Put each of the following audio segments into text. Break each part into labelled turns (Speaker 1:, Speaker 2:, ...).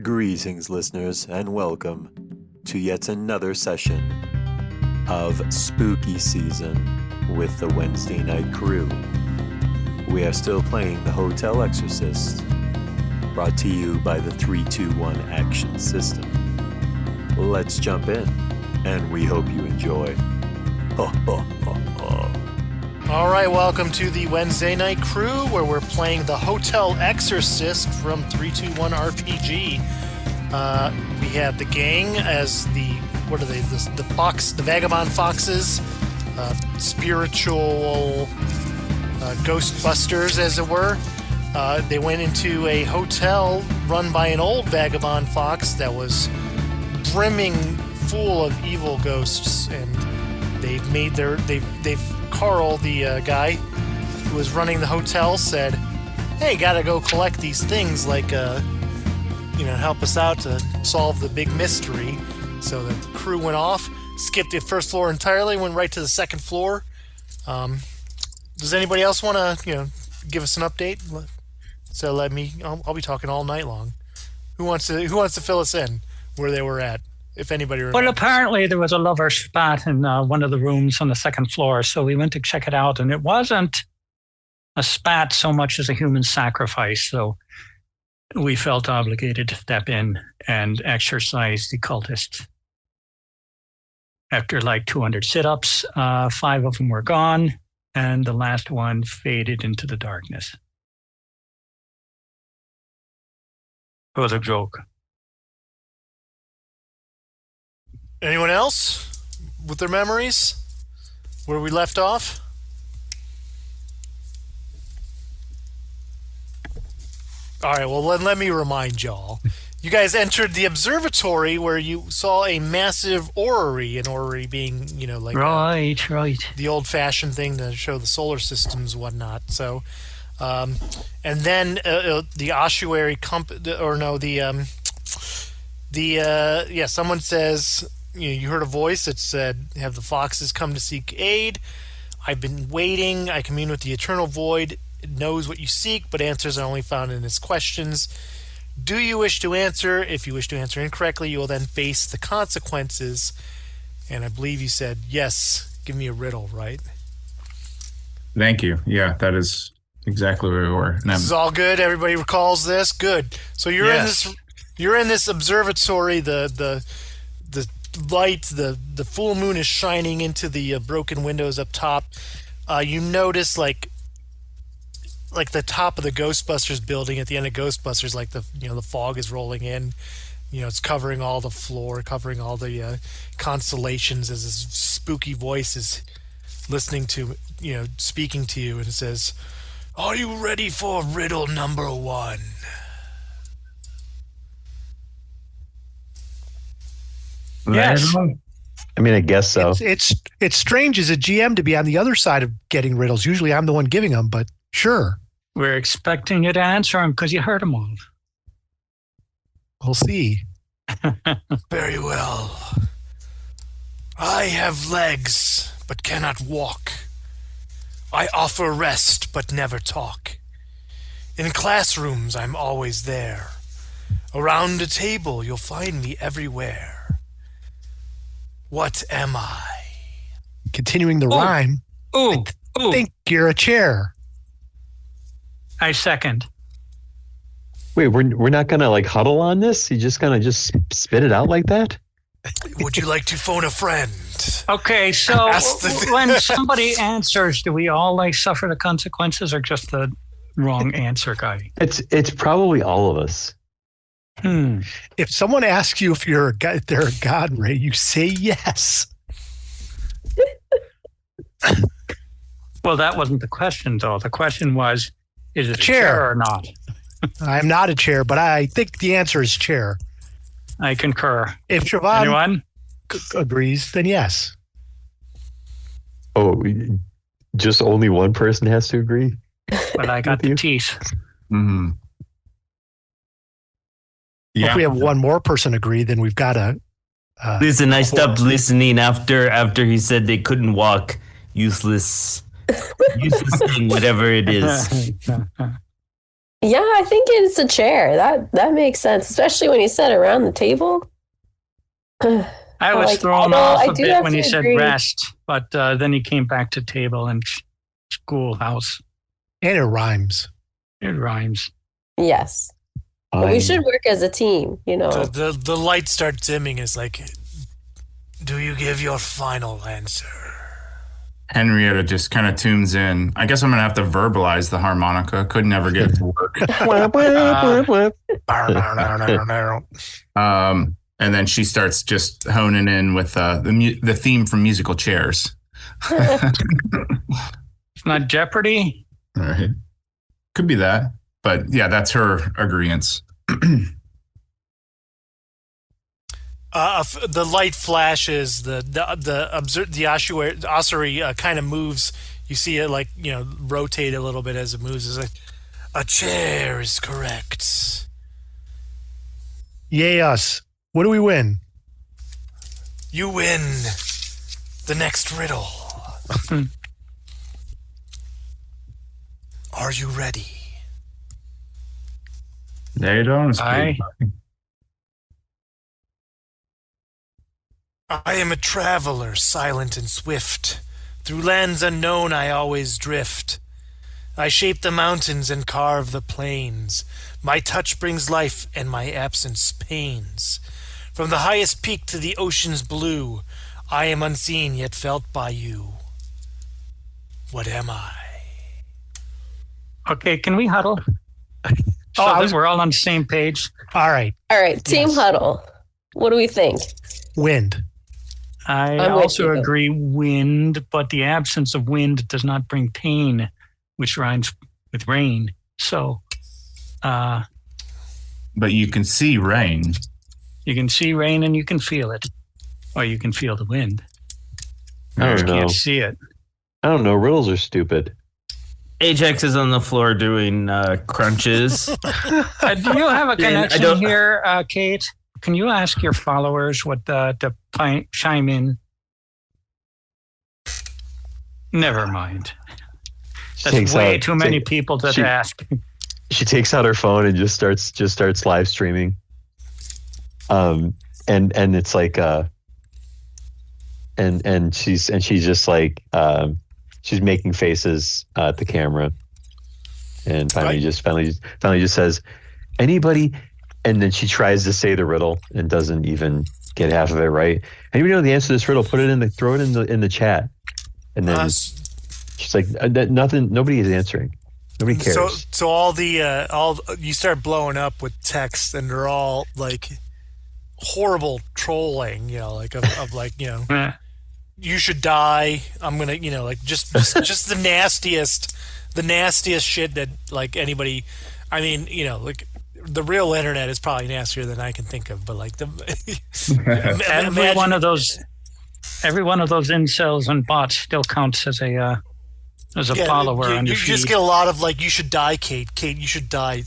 Speaker 1: Greetings, listeners, and welcome to yet another session of Spooky Season with the Wednesday Night Crew. We are still playing the Hotel Exorcist, brought to you by the 321 Action System. Let's jump in, and we hope you enjoy.
Speaker 2: All right, welcome to the Wednesday Night Crew, where we're playing the Hotel Exorcist from 321 RPG. We have the gang as the vagabond foxes, spiritual ghostbusters, as it were. They went into a hotel run by an old vagabond fox that was brimming full of evil ghosts, and Carl, the guy who was running the hotel, said, "Hey, gotta go collect these things, like, help us out to solve the big mystery." So the crew went off, skipped the first floor entirely, went right to the second floor. Does anybody else want to, give us an update? So I'll be talking all night long. Who wants to fill us in where they were at? If anybody remembers.
Speaker 3: Well, apparently there was a lover's spat in one of the rooms on the second floor, so we went to check it out, and it wasn't a spat so much as a human sacrifice, so we felt obligated to step in and exorcise the cultists. After like 200 sit-ups, 5 of them were gone, and the last one faded into the darkness. It was a joke.
Speaker 2: Anyone else with their memories? Where we left off? All right, well, let me remind y'all. You guys entered the observatory where you saw a massive orrery, an orrery being, like
Speaker 3: right.
Speaker 2: The old-fashioned thing to show the solar systems and whatnot. So, and then the ossuary someone says, you heard a voice that said, "Have the foxes come to seek aid? I've been waiting. I commune with the eternal void. It knows what you seek, but answers are only found in its questions. Do you wish to answer? If you wish to answer incorrectly, you will then face the consequences." And I believe you said, "Yes, give me a riddle," right?
Speaker 4: Thank you. Yeah, that is exactly where we were.
Speaker 2: This is all good. Everybody recalls this. Good. So you're in this observatory. The light, the full moon is shining into the broken windows up top. You notice like the top of the Ghostbusters building at the end of Ghostbusters, like the fog is rolling in. It's covering all the floor, covering all the constellations, as this spooky voice is listening to, speaking to you, and it says, "Are you ready for riddle number 1?
Speaker 3: Yes.
Speaker 5: I mean, I guess so.
Speaker 6: It's strange as a GM to be on the other side of getting riddles. Usually I'm the one giving them, but sure.
Speaker 3: We're expecting you to answer them because you heard them all.
Speaker 6: We'll see.
Speaker 2: Very well. I have legs, but cannot walk. I offer rest, but never talk. In classrooms, I'm always there. Around a table, you'll find me everywhere. What am I?
Speaker 6: Continuing the rhyme. I think you're a chair.
Speaker 3: I second.
Speaker 5: Wait, we're not gonna huddle on this? You just gonna spit it out like that?
Speaker 2: Would you like to phone a friend?
Speaker 3: Okay, so when somebody answers, do we all suffer the consequences, or just the wrong answer guy?
Speaker 5: It's probably all of us.
Speaker 6: If someone asks you if they're a god, Ray, you say yes.
Speaker 3: Well, that wasn't the question, though. The question was, is it a
Speaker 6: chair.
Speaker 3: chair or not?
Speaker 6: I'm not a chair, but I think the answer is chair.
Speaker 3: I concur.
Speaker 6: If Siobhan
Speaker 3: Anyone?
Speaker 6: agrees, then yes.
Speaker 5: Oh, just only one person has to agree?
Speaker 3: But I got the teeth.
Speaker 4: Mm-hmm.
Speaker 6: If we have one more person agree, then we've got a...
Speaker 7: Listen, I stopped listening after he said they couldn't walk. Useless thing, whatever it is.
Speaker 8: Yeah, I think it's a chair. That makes sense, especially when you said around the table.
Speaker 3: I was
Speaker 8: like
Speaker 3: thrown
Speaker 8: idle,
Speaker 3: off
Speaker 8: I
Speaker 3: a
Speaker 8: do
Speaker 3: bit
Speaker 8: have
Speaker 3: when
Speaker 8: to
Speaker 3: he said
Speaker 8: agree.
Speaker 3: rest, but then he came back to table and schoolhouse.
Speaker 6: And it rhymes.
Speaker 3: It rhymes.
Speaker 8: Yes. But we should work as a team, you know.
Speaker 2: The lights start dimming. It's like, do you give your final answer?
Speaker 4: Henrietta just kind of tunes in. I guess I'm gonna have to verbalize the harmonica. Could never get it to work. And then she starts just honing in with the theme from musical chairs.
Speaker 3: It's not Jeopardy.
Speaker 4: All right, could be that, but yeah, that's her agreeance.
Speaker 2: The light flashes. The ossuary kind of moves. You see it like rotate a little bit as it moves. It's like a chair is correct.
Speaker 6: Yay us! What do we win?
Speaker 2: You win the next riddle. Are you ready?
Speaker 4: They don't speak.
Speaker 2: I am a traveler, silent and swift. Through lands unknown I always drift. I shape the mountains and carve the plains. My touch brings life and my absence pains. From the highest peak to the ocean's blue, I am unseen yet felt by you. What am I?
Speaker 3: Okay, can we huddle? So we're all on the same page.
Speaker 6: All right.
Speaker 8: Team huddle. What do we think?
Speaker 6: Wind.
Speaker 3: I also agree wind, but the absence of wind does not bring pain, which rhymes with rain. So,
Speaker 4: but you can see rain.
Speaker 3: You can see rain and you can feel it, or you can feel the wind.
Speaker 5: I don't know.
Speaker 3: You can't see it.
Speaker 5: I don't know. Riddles are stupid.
Speaker 7: Ajax is on the floor doing crunches.
Speaker 3: Do you have a connection here, Kate? Can you ask your followers what to chime in? Never mind. That's way too many people to ask.
Speaker 5: She takes out her phone and just starts live streaming. And it's like and she's just like she's making faces at the camera, and finally just says, anybody. And then she tries to say the riddle and doesn't even get half of it right. Anybody know the answer to this riddle? Throw it in the chat. And then she's like, nobody is answering. Nobody cares.
Speaker 2: So all you start blowing up with texts, and they're all like horrible trolling. You should die. I'm gonna, just the nastiest shit that like anybody. I mean, the real internet is probably nastier than I can think of, but like
Speaker 3: every one of those incels and bots still counts as a follower on your feed.
Speaker 2: You just get a lot of like, you should die, Kate. Kate, you should die.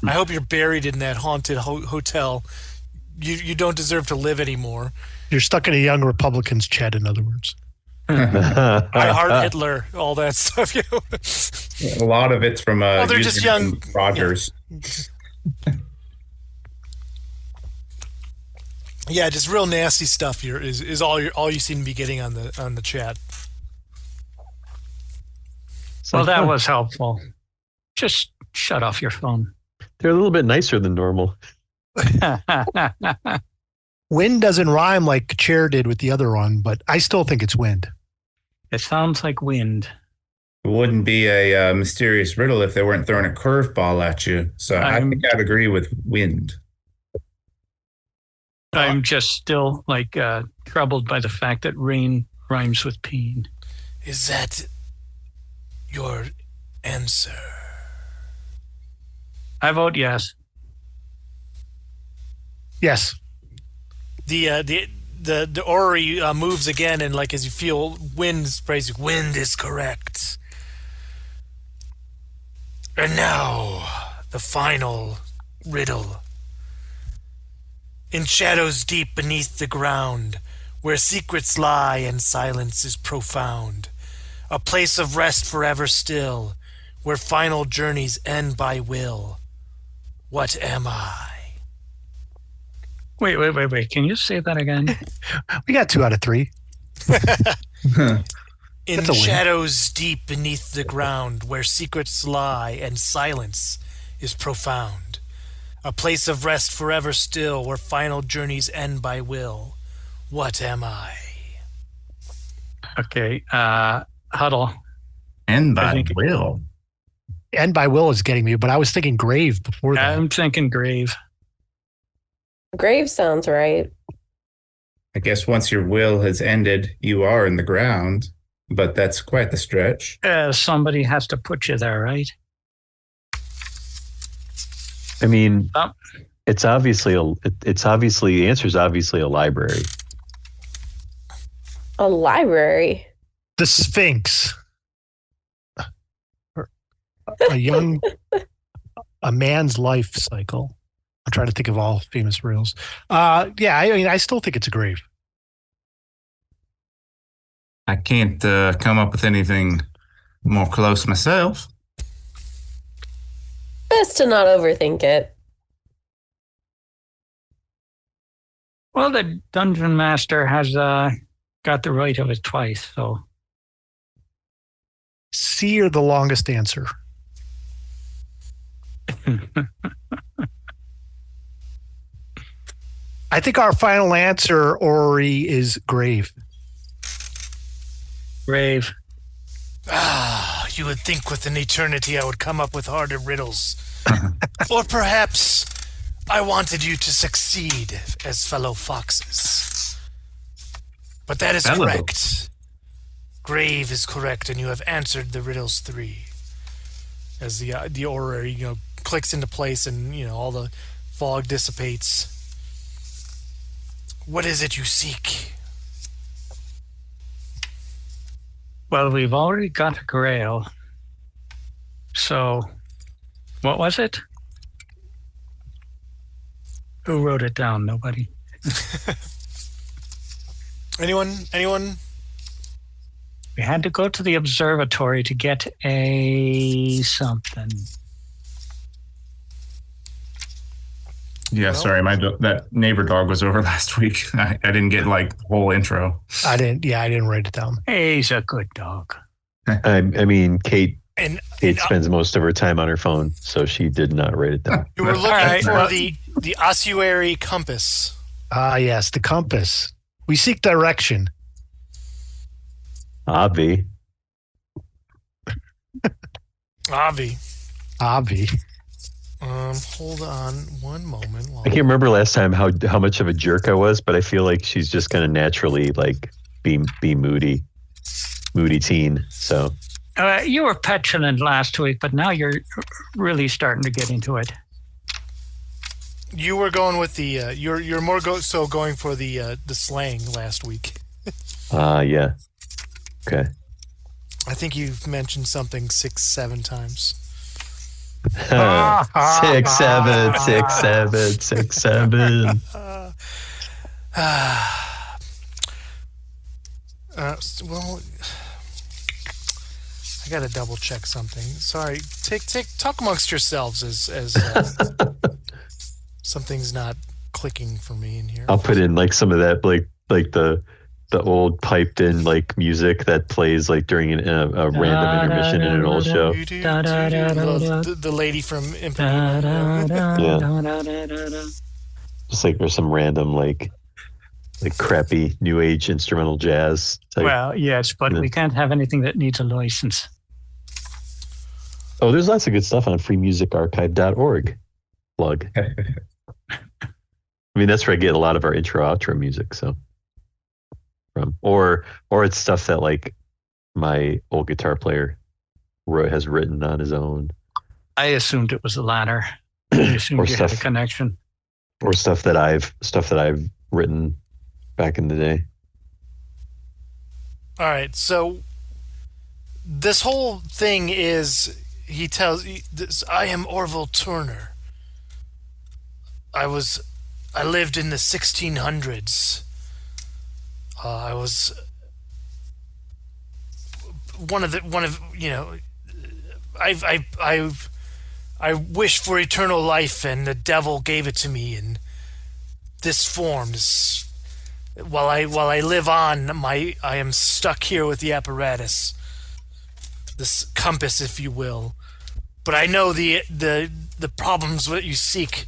Speaker 2: I hope you're buried in that haunted hotel. You don't deserve to live anymore.
Speaker 6: You're stuck in a young Republicans chat, in other words.
Speaker 2: I heart Hitler, all that stuff.
Speaker 4: A lot of it's from
Speaker 2: they're just young
Speaker 4: Rogers.
Speaker 2: Yeah, just real nasty stuff here is all you seem to be getting on the chat.
Speaker 3: Well, that was helpful. Just shut off your phone.
Speaker 5: They're a little bit nicer than normal.
Speaker 6: Wind doesn't rhyme like chair did with the other one, but I still think it's wind.
Speaker 3: It sounds like wind.
Speaker 4: It wouldn't be a mysterious riddle if they weren't throwing a curveball at you. So I think I'd agree with wind.
Speaker 3: I'm just still like troubled by the fact that rain rhymes with pain.
Speaker 2: Is that your answer?
Speaker 3: I vote yes.
Speaker 6: Yes.
Speaker 2: The orrery moves again, and like as you feel wind sprays, wind is correct. And now the final riddle. In shadows deep beneath the ground, where secrets lie and silence is profound, a place of rest forever still, where final journeys end by will. What am I?
Speaker 3: Wait. Can you say that again?
Speaker 6: We got 2 out of 3.
Speaker 2: In
Speaker 6: That's a win.
Speaker 2: shadows deep beneath the ground, where secrets lie and silence is profound. A place of rest forever still, where final journeys end by will. What am I?
Speaker 3: Okay. Huddle.
Speaker 4: And
Speaker 3: I
Speaker 4: by
Speaker 3: think-
Speaker 4: will.
Speaker 6: End by will is getting me, but I was thinking grave before that.
Speaker 3: I'm thinking grave.
Speaker 8: Grave sounds right.
Speaker 4: I guess once your will has ended, you are in the ground, but that's quite the stretch.
Speaker 3: Somebody has to put you there, right?
Speaker 5: I mean,
Speaker 3: Oh.
Speaker 5: the answer is obviously a library.
Speaker 8: A library.
Speaker 6: The Sphinx. A man's life cycle. I'm trying to think of all famous riddles. Yeah, I mean, I still think it's a grave.
Speaker 4: I can't come up with anything more close myself.
Speaker 8: Best to not overthink it.
Speaker 3: Well, the dungeon master has got the right of it twice, so
Speaker 6: C or the longest answer. I think our final answer, Ori, is grave.
Speaker 3: grave.
Speaker 2: Ah, you would think with an eternity I would come up with harder riddles. Or perhaps I wanted you to succeed as fellow foxes. But that is
Speaker 4: Hello.
Speaker 2: correct. Grave is correct, and you have answered the riddles 3. As the aura, clicks into place, and all the fog dissipates. What is it you seek?
Speaker 3: Well, we've already got a grail. So, what was it? Who wrote it down? Nobody.
Speaker 2: Anyone?
Speaker 3: We had to go to the observatory to get a something.
Speaker 4: Yeah,
Speaker 2: Well-
Speaker 4: sorry, that neighbor dog was over last week. I didn't get the whole intro.
Speaker 6: I didn't write it down.
Speaker 3: He's a good dog.
Speaker 5: I mean, Kate
Speaker 2: And
Speaker 5: spends most of her time on her phone, so she did not write it down.
Speaker 2: you were looking
Speaker 3: Alright,
Speaker 2: for
Speaker 3: well-
Speaker 2: the ossuary compass.
Speaker 6: Ah, yes, the compass. We seek direction.
Speaker 5: Obvi.
Speaker 2: Avi. Hold on one moment.
Speaker 5: I can't remember last time how much of a jerk I was, but I feel like she's just gonna naturally be moody teen. So
Speaker 3: You were petulant last week, but now you're really starting to get into it.
Speaker 2: You were going with the you're more going for the slang last week.
Speaker 5: yeah. Okay.
Speaker 2: I think you've mentioned something 6-7 times.
Speaker 5: 6, 7, 6, 7, 6, 7.
Speaker 2: Well, I gotta double check something. Sorry. Talk amongst yourselves as something's not clicking for me in here.
Speaker 5: I'll put in some of that like the old piped in music that plays during a random intermission in an old show.
Speaker 2: The lady from Impact.
Speaker 5: Just there's some random crappy new age instrumental jazz type.
Speaker 3: Well, yes, but we can't have anything that needs a license.
Speaker 5: Oh, there's lots of good stuff on freemusicarchive.org. Plug. I mean, that's where I get a lot of our intro outro music. So from or it's stuff that my old guitar player has written on his own.
Speaker 3: I assumed it was the latter. I assumed
Speaker 5: Or
Speaker 3: you had a
Speaker 5: stuff.
Speaker 3: connection.
Speaker 5: Or stuff that I've written back in the day.
Speaker 2: All right, so this whole thing is he tells this, I am Orville Turner. I lived in the 1600s. I was one of I wish for eternal life, and the devil gave it to me in this form. While I live on, I am stuck here with the apparatus, this compass, if you will. But I know the problems that you seek,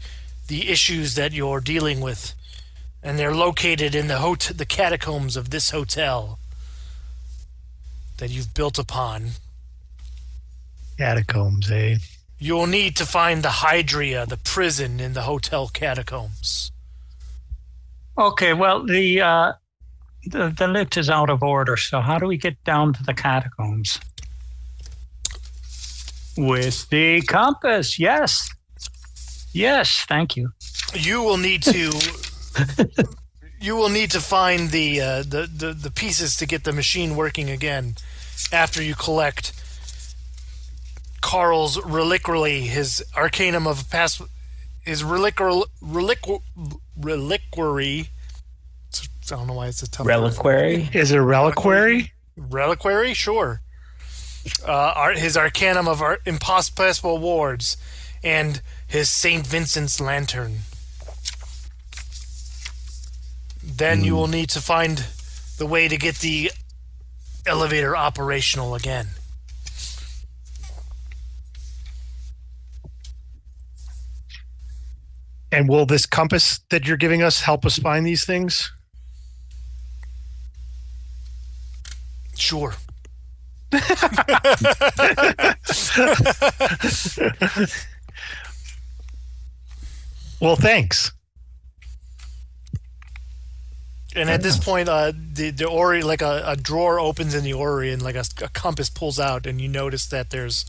Speaker 2: the issues that you're dealing with, and they're located in the catacombs of this hotel that you've built upon.
Speaker 6: Catacombs, eh?
Speaker 2: You will need to find the Hydria, the prison in the hotel catacombs.
Speaker 3: Okay, well, the lift is out of order, so how do we get down to the catacombs? With the compass, yes. Yes, thank you.
Speaker 2: You will need to find the pieces to get the machine working again after you collect Carl's reliquary, his arcanum of past, his reliquary. I don't know why it's a tough
Speaker 7: Reliquary?
Speaker 2: word.
Speaker 6: Is it a reliquary?
Speaker 2: Reliquary, sure. His arcanum of impossible wards, and his St. Vincent's lantern. Then you will need to find the way to get the elevator operational again.
Speaker 6: And will this compass that you're giving us help us find these things?
Speaker 2: Sure.
Speaker 6: Well, thanks.
Speaker 2: And at this point, the orrery, like a drawer opens in the orrery, and like a compass pulls out, and you notice that there's,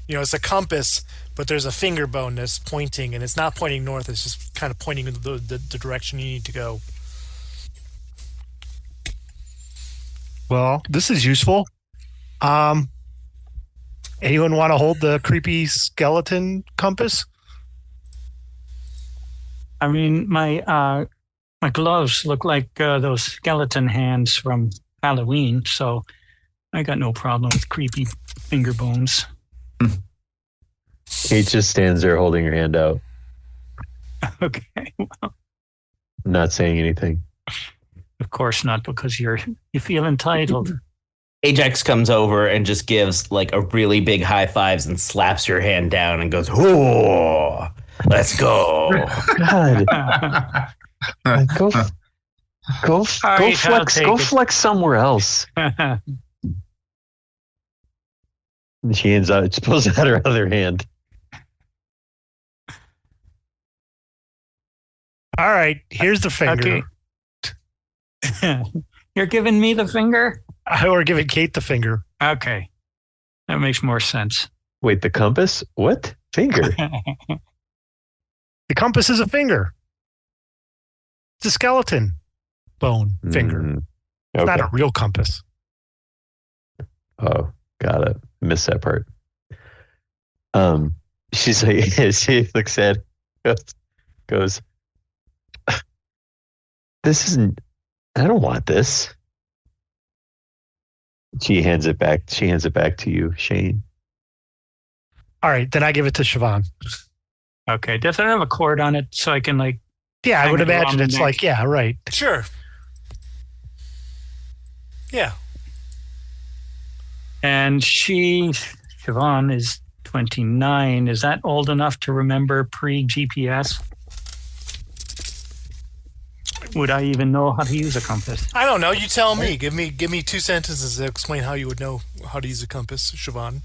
Speaker 2: it's a compass, but there's a finger bone that's pointing, and it's not pointing north. It's just kind of pointing in the direction you need to go.
Speaker 6: Well, this is useful. Anyone want to hold the creepy skeleton compass?
Speaker 3: I mean, my gloves look like those skeleton hands from Halloween, so I got no problem with creepy finger bones.
Speaker 5: Kate just stands there holding her hand out,
Speaker 3: Okay, well,
Speaker 5: not saying anything.
Speaker 3: of course not, because you feel entitled.
Speaker 7: Ajax comes over and just gives like a really big high fives and slaps your hand down and goes, "Oh, let's go."
Speaker 5: God, go
Speaker 3: right,
Speaker 5: flex. Go flex somewhere else. And she hands out. She pulls out her other hand.
Speaker 6: All right, here's the finger.
Speaker 3: Okay. You're giving me the finger?
Speaker 6: Or giving Kate the finger.
Speaker 3: Okay. That makes more sense.
Speaker 5: Wait, the compass? What? Finger?
Speaker 6: The compass is a finger. It's a skeleton bone finger.
Speaker 5: Okay.
Speaker 6: It's not a real compass.
Speaker 5: Oh, got it. Missed that part. She's like, she looks at it, goes, "This isn't, I don't want this." She hands it back. She hands it back to you, Shane.
Speaker 6: All right, then I give it to Siobhan.
Speaker 3: Okay. Does it have a cord on it so I can like?
Speaker 6: Yeah, I would
Speaker 3: hang it
Speaker 6: imagine
Speaker 3: around
Speaker 6: it's
Speaker 3: the
Speaker 6: like,
Speaker 3: neck?
Speaker 6: yeah, right.
Speaker 2: Sure. Yeah.
Speaker 3: And Siobhan is 29. Is that old enough to remember pre-GPS? Would I even know how to use a compass?
Speaker 2: I don't know. You tell me. Give me 2 sentences that explain how you would know how to use a compass, Siobhan.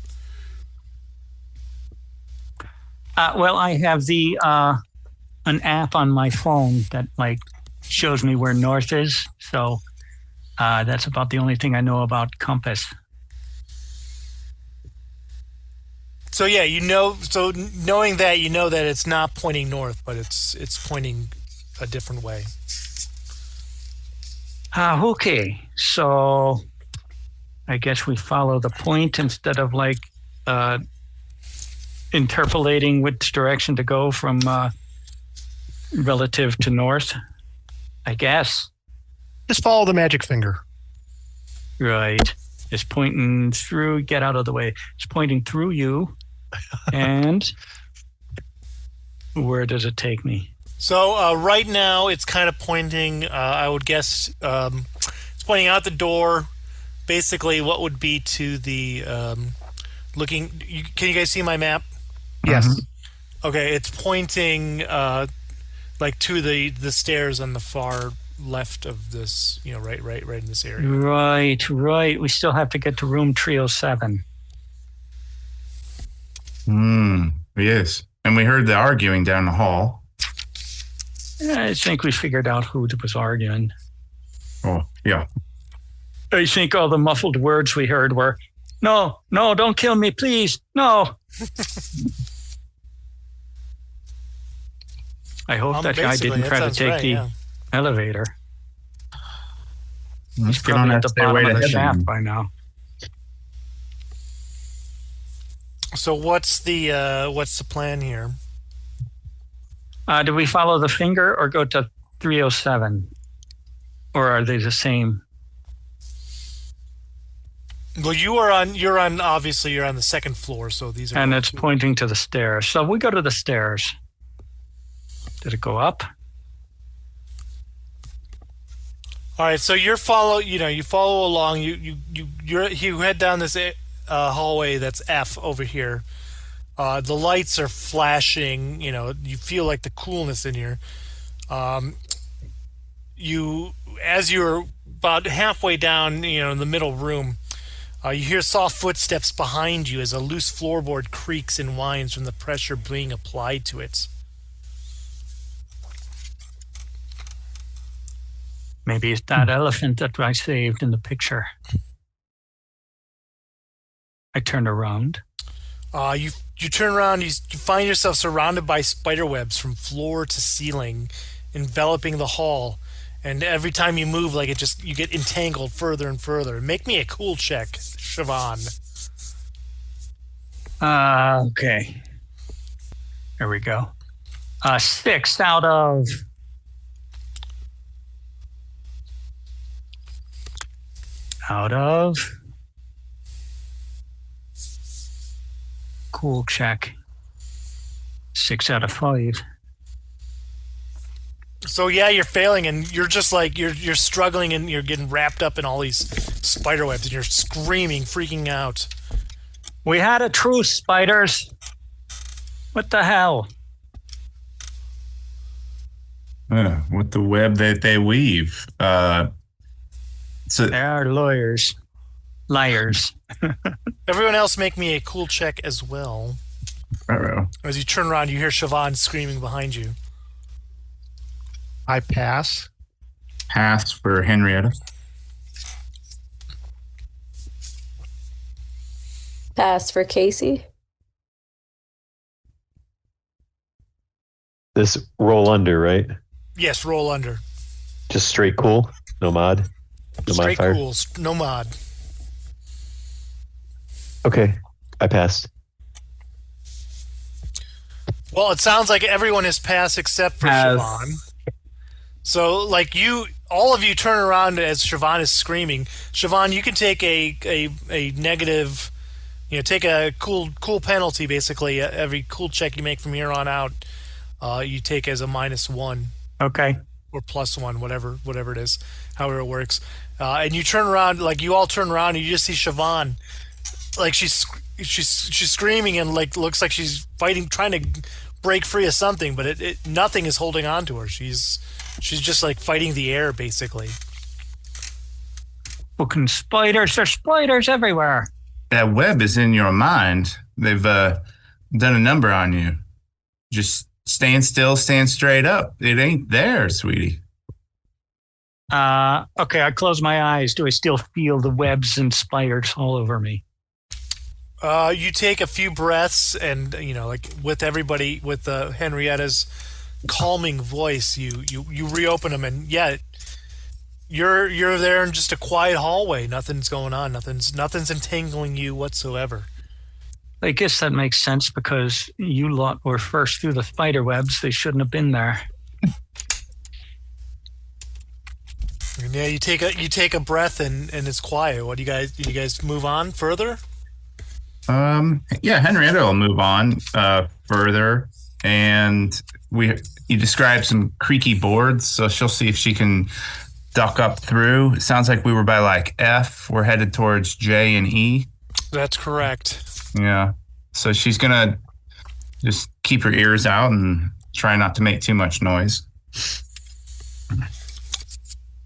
Speaker 3: Well, I have an app on my phone that like shows me where north is. So that's about the only thing I know about compass.
Speaker 2: So yeah, So knowing that, you know that it's not pointing north, but it's pointing a different way.
Speaker 3: Okay, so I guess we follow the point instead of like interpolating which direction to go from relative to north, I guess.
Speaker 6: Just follow the magic finger.
Speaker 3: Right. is pointing through. Get out of the way. It's pointing through you. And where does it take me?
Speaker 2: So right now it's kind of pointing, I would guess, it's pointing out the door. Basically, what would be to the looking? Can you guys see my map?
Speaker 6: Yes.
Speaker 3: Mm-hmm.
Speaker 2: Okay, it's pointing like to the stairs on the far left of this. Right in this area.
Speaker 3: Right. We still have to get to room 307.
Speaker 4: Yes. And we heard the arguing down the hall.
Speaker 3: I think we figured out who was arguing.
Speaker 4: Oh, yeah.
Speaker 3: I think all the muffled words we heard were, no, don't kill me, please, no. I hope that guy didn't try to take the elevator. He's probably at the bottom of the shaft by now.
Speaker 2: So what's the plan here?
Speaker 3: Do we follow the finger or go to 307? Or are they the same?
Speaker 2: Well, obviously you're on the second floor, so these are.
Speaker 3: And it's pointing to the stairs. So we go to the stairs. Did it go up?
Speaker 2: All right, so you follow along. You head down this hallway that's F over here. The lights are flashing. You feel like the coolness in here. As you're about halfway down, in the middle room, you hear soft footsteps behind you as a loose floorboard creaks and whines from the pressure being applied to it.
Speaker 3: Maybe it's that elephant that I saved in the picture. I turned around.
Speaker 2: You turn around. You find yourself surrounded by spider webs from floor to ceiling, enveloping the hall. And every time you move, you get entangled further and further. Make me a cool check, Siobhan.
Speaker 3: Okay. There we go. 6 out of... Cool check. 6 out of 5.
Speaker 2: So yeah, you're failing, and you're just you're struggling, and you're getting wrapped up in all these spider webs, and you're screaming, freaking out.
Speaker 3: We had a truce, spiders. What the hell?
Speaker 4: With the web that they weave. So
Speaker 3: they are liars.
Speaker 2: Everyone else, make me a cool check as well. As you turn around, you hear Siobhan screaming behind you.
Speaker 6: I pass.
Speaker 4: Pass for Henrietta.
Speaker 8: Pass for Casey.
Speaker 5: This roll under, right?
Speaker 2: Yes, roll under.
Speaker 5: Just straight cool? No mod? No
Speaker 2: straight
Speaker 5: modifier?
Speaker 2: Cool, no mod.
Speaker 5: Okay, I passed.
Speaker 2: Well, it sounds like everyone has passed except for Siobhan. So, all of you turn around as Siobhan is screaming. Siobhan, you can take a negative, take a cool penalty, basically. Every cool check you make from here on out, you take as a -1.
Speaker 3: Okay.
Speaker 2: Or +1, whatever it is, however it works. And you turn around, you all turn around, and you just see Siobhan. She's screaming, and looks like she's fighting, trying to break free of something, but nothing is holding on to her. She's just fighting the air, basically.
Speaker 3: Fucking spiders! There's spiders everywhere.
Speaker 4: That web is in your mind. They've done a number on you. Just stand still, stand straight up. It ain't there, sweetie.
Speaker 3: Okay, I close my eyes. Do I still feel the webs and spiders all over me?
Speaker 2: You take a few breaths, and with everybody, with Henrietta's calming voice, you reopen them, and you're there in just a quiet hallway. Nothing's going on. Nothing's entangling you whatsoever.
Speaker 3: I guess that makes sense because you lot were first through the spider webs. They shouldn't have been there.
Speaker 2: Yeah, you take a breath and it's quiet. What do you guys move on further?
Speaker 4: Yeah, Henrietta will move on further, and you describe some creaky boards, so she'll see if she can duck up through. It sounds like we were by like F. We're headed towards J and E.
Speaker 2: That's correct.
Speaker 4: Yeah, so she's gonna just keep her ears out and try not to make too much noise.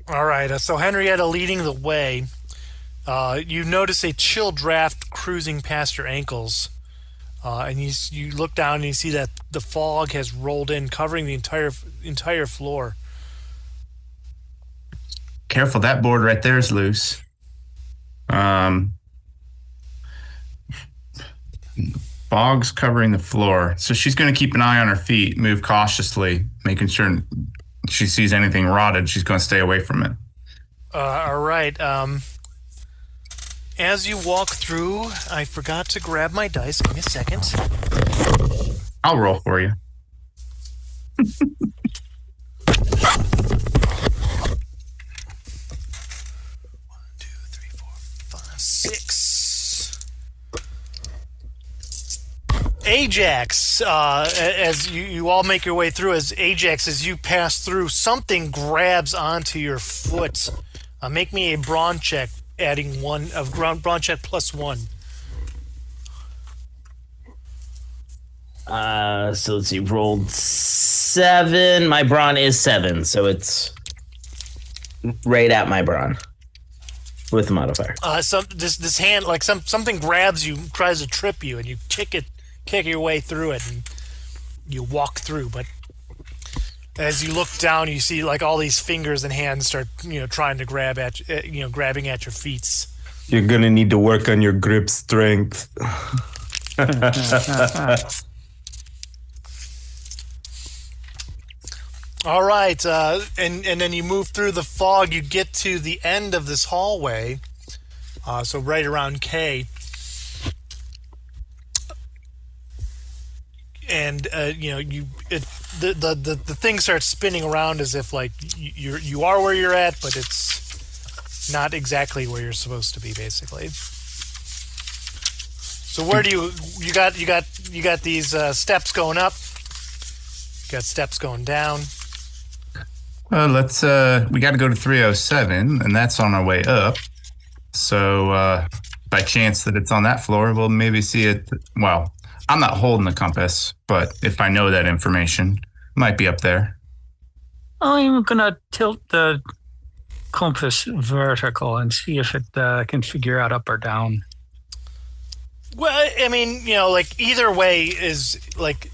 Speaker 2: All right. So Henrietta leading the way. You notice a chill draft cruising past your ankles, and you look down and you see that the fog has rolled in, covering the entire floor.
Speaker 4: Careful, that board right there is loose. Fog's covering the floor, so she's going to keep an eye on her feet, move cautiously, making sure she sees anything rotted. She's going to stay away from it.
Speaker 2: All right. As you walk through, I forgot to grab my dice. Give me a second.
Speaker 4: I'll roll for you.
Speaker 2: 6. Ajax, as you all make your way through, as you pass through, something grabs onto your foot. Make me a brawn check, adding brawn check +1.
Speaker 7: So let's see, rolled 7. My brawn is 7, so it's right at my brawn with the modifier.
Speaker 2: This hand, like something grabs you, tries to trip you, and you kick your way through it, and you walk through. But as you look down, you see like all these fingers and hands start, trying to grab at, grabbing at your feet.
Speaker 7: You're gonna need to work on your grip strength.
Speaker 2: All right, and then you move through the fog. You get to the end of this hallway, so right around K, and the thing starts spinning around as if like you are where you're at, but it's not exactly where you're supposed to be, basically. So where do you got these steps going up? You got steps going down.
Speaker 4: Well, we got to go to 307, and that's on our way up. So, by chance that it's on that floor, we'll maybe see it. Well, I'm not holding the compass, but if I know that information, it might be up there.
Speaker 3: I'm going to tilt the compass vertical and see if it can figure out up or down.
Speaker 2: Well, I mean, like either way is like...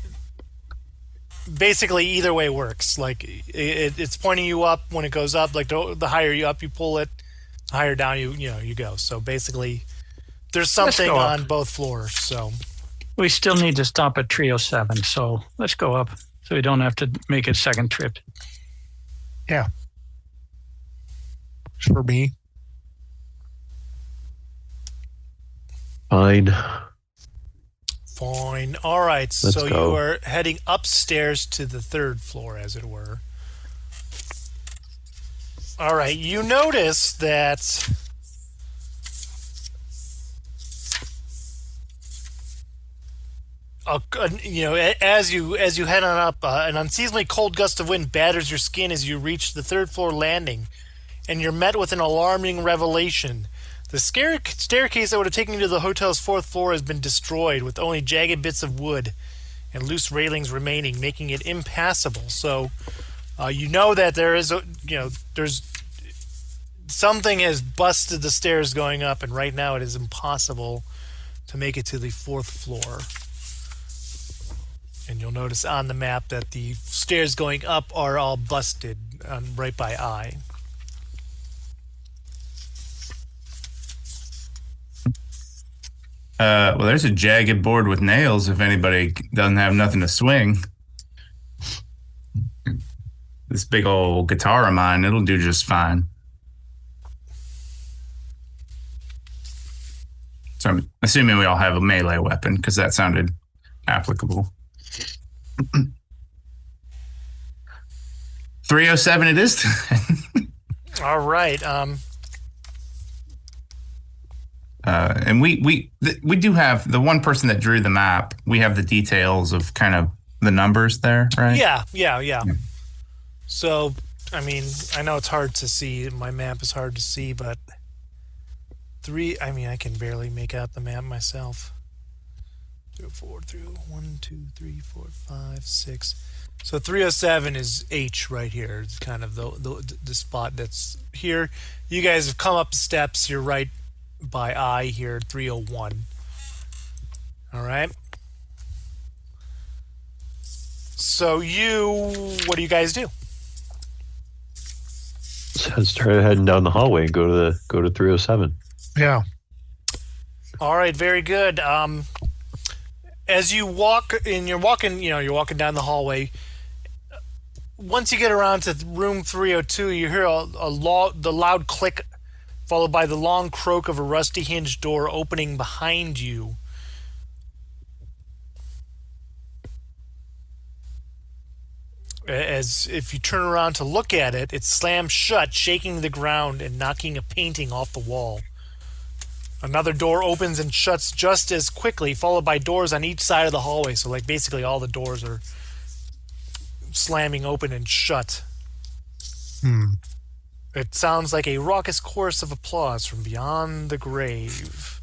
Speaker 2: Basically, either way works. Like it's pointing you up when it goes up. Like the higher you up you pull it, the higher down you go. So basically, there's something on both floors. So
Speaker 3: we still need to stop at 307. So let's go up, so we don't have to make a second trip.
Speaker 6: Yeah. For me.
Speaker 5: Fine.
Speaker 2: All right. So
Speaker 5: go.
Speaker 2: you are heading upstairs to the 3rd floor, as it were. All right. You notice that as you head on up, an unseasonably cold gust of wind batters your skin as you reach the 3rd floor landing, and you're met with an alarming revelation. The staircase that would have taken you to the hotel's 4th floor has been destroyed, with only jagged bits of wood and loose railings remaining, making it impassable. So, you know that there's something has busted the stairs going up, and right now it is impossible to make it to the 4th floor. And you'll notice on the map that the stairs going up are all busted right by I.
Speaker 4: Well, there's a jagged board with nails if anybody doesn't have nothing to swing. This big old guitar of mine, it'll do just fine. So I'm assuming we all have a melee weapon, because that sounded applicable. 307 it is.
Speaker 2: All right.
Speaker 4: And we do have the one person that drew the map. We have the details of kind of the numbers there, right?
Speaker 2: Yeah. So, I mean, I know it's hard to see. My map is hard to see, but I can barely make out the map myself. 304 through 1, 2, 3, 4, 5, 6. So 307 is H right here. It's kind of the spot that's here. You guys have come up the steps. You're right by I here, 301. All right. So what do you guys do?
Speaker 5: So start heading down the hallway and go to 307.
Speaker 6: Yeah.
Speaker 2: All right, very good. As you walk, and you're walking down the hallway. Once you get around to room 302, you hear the loud click, followed by the long croak of a rusty hinged door opening behind you. As if you turn around to look at it, it slams shut, shaking the ground and knocking a painting off the wall. Another door opens and shuts just as quickly, followed by doors on each side of the hallway. So, like, basically all the doors are slamming open and shut. It sounds like a raucous chorus of applause from beyond the grave.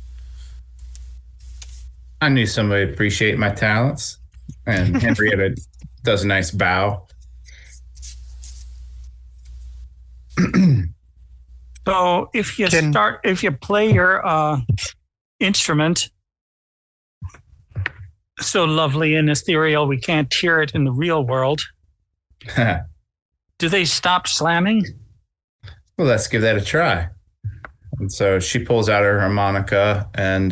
Speaker 4: I knew somebody would appreciate my talents, and Henrietta does a nice bow.
Speaker 3: So if you play your instrument so lovely and ethereal, we can't hear it in the real world. Do they stop slamming?
Speaker 4: Well, let's give that a try. And so she pulls out her harmonica and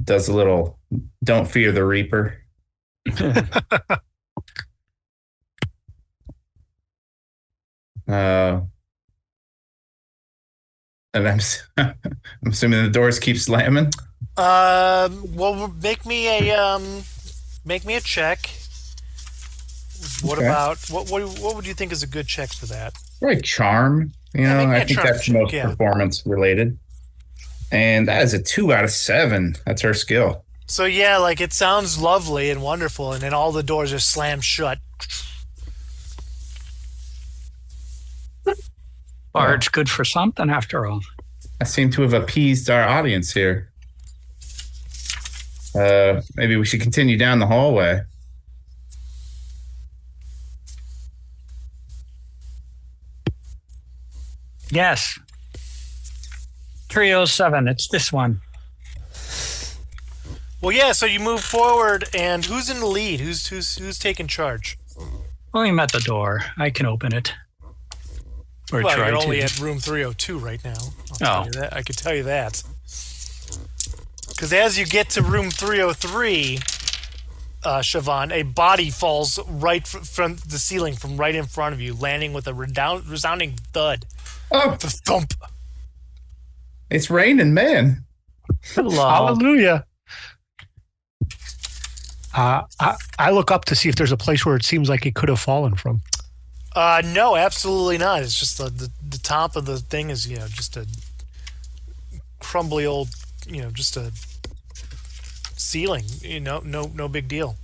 Speaker 4: does a little "Don't Fear the Reaper." And I'm assuming the doors keep slamming.
Speaker 2: Well, make me a check. What
Speaker 4: Okay.
Speaker 2: about what would you think is a good check for that?
Speaker 4: Right, charm. I think
Speaker 2: charm
Speaker 4: that's
Speaker 2: check,
Speaker 4: most
Speaker 2: yeah.
Speaker 4: performance related. And that is a 2 out of 7. That's her skill.
Speaker 2: So yeah, like it sounds lovely and wonderful, and then all the doors are slammed shut.
Speaker 3: Bard's good for something after all.
Speaker 4: I seem to have appeased our audience here. Maybe we should continue down the hallway.
Speaker 3: Yes. 307, it's this one.
Speaker 2: Well, yeah. So you move forward, and who's in the lead? Who's taking charge?
Speaker 3: I'm at the door. I can open it. Or
Speaker 2: Well,
Speaker 3: try
Speaker 2: you're
Speaker 3: to.
Speaker 2: only at room 302 right now. Tell you that. I could tell you that. Because as you get to room 303, Siobhan, a body falls right from the ceiling from right in front of you, landing with a resounding thud.
Speaker 4: Oh,
Speaker 2: The thump.
Speaker 4: it's raining, man.
Speaker 3: Hello.
Speaker 6: Hallelujah. I look up to see if there's a place where it seems like it could have fallen from.
Speaker 2: No, absolutely not. It's just the top of the thing is just a crumbly old just a ceiling. No big deal.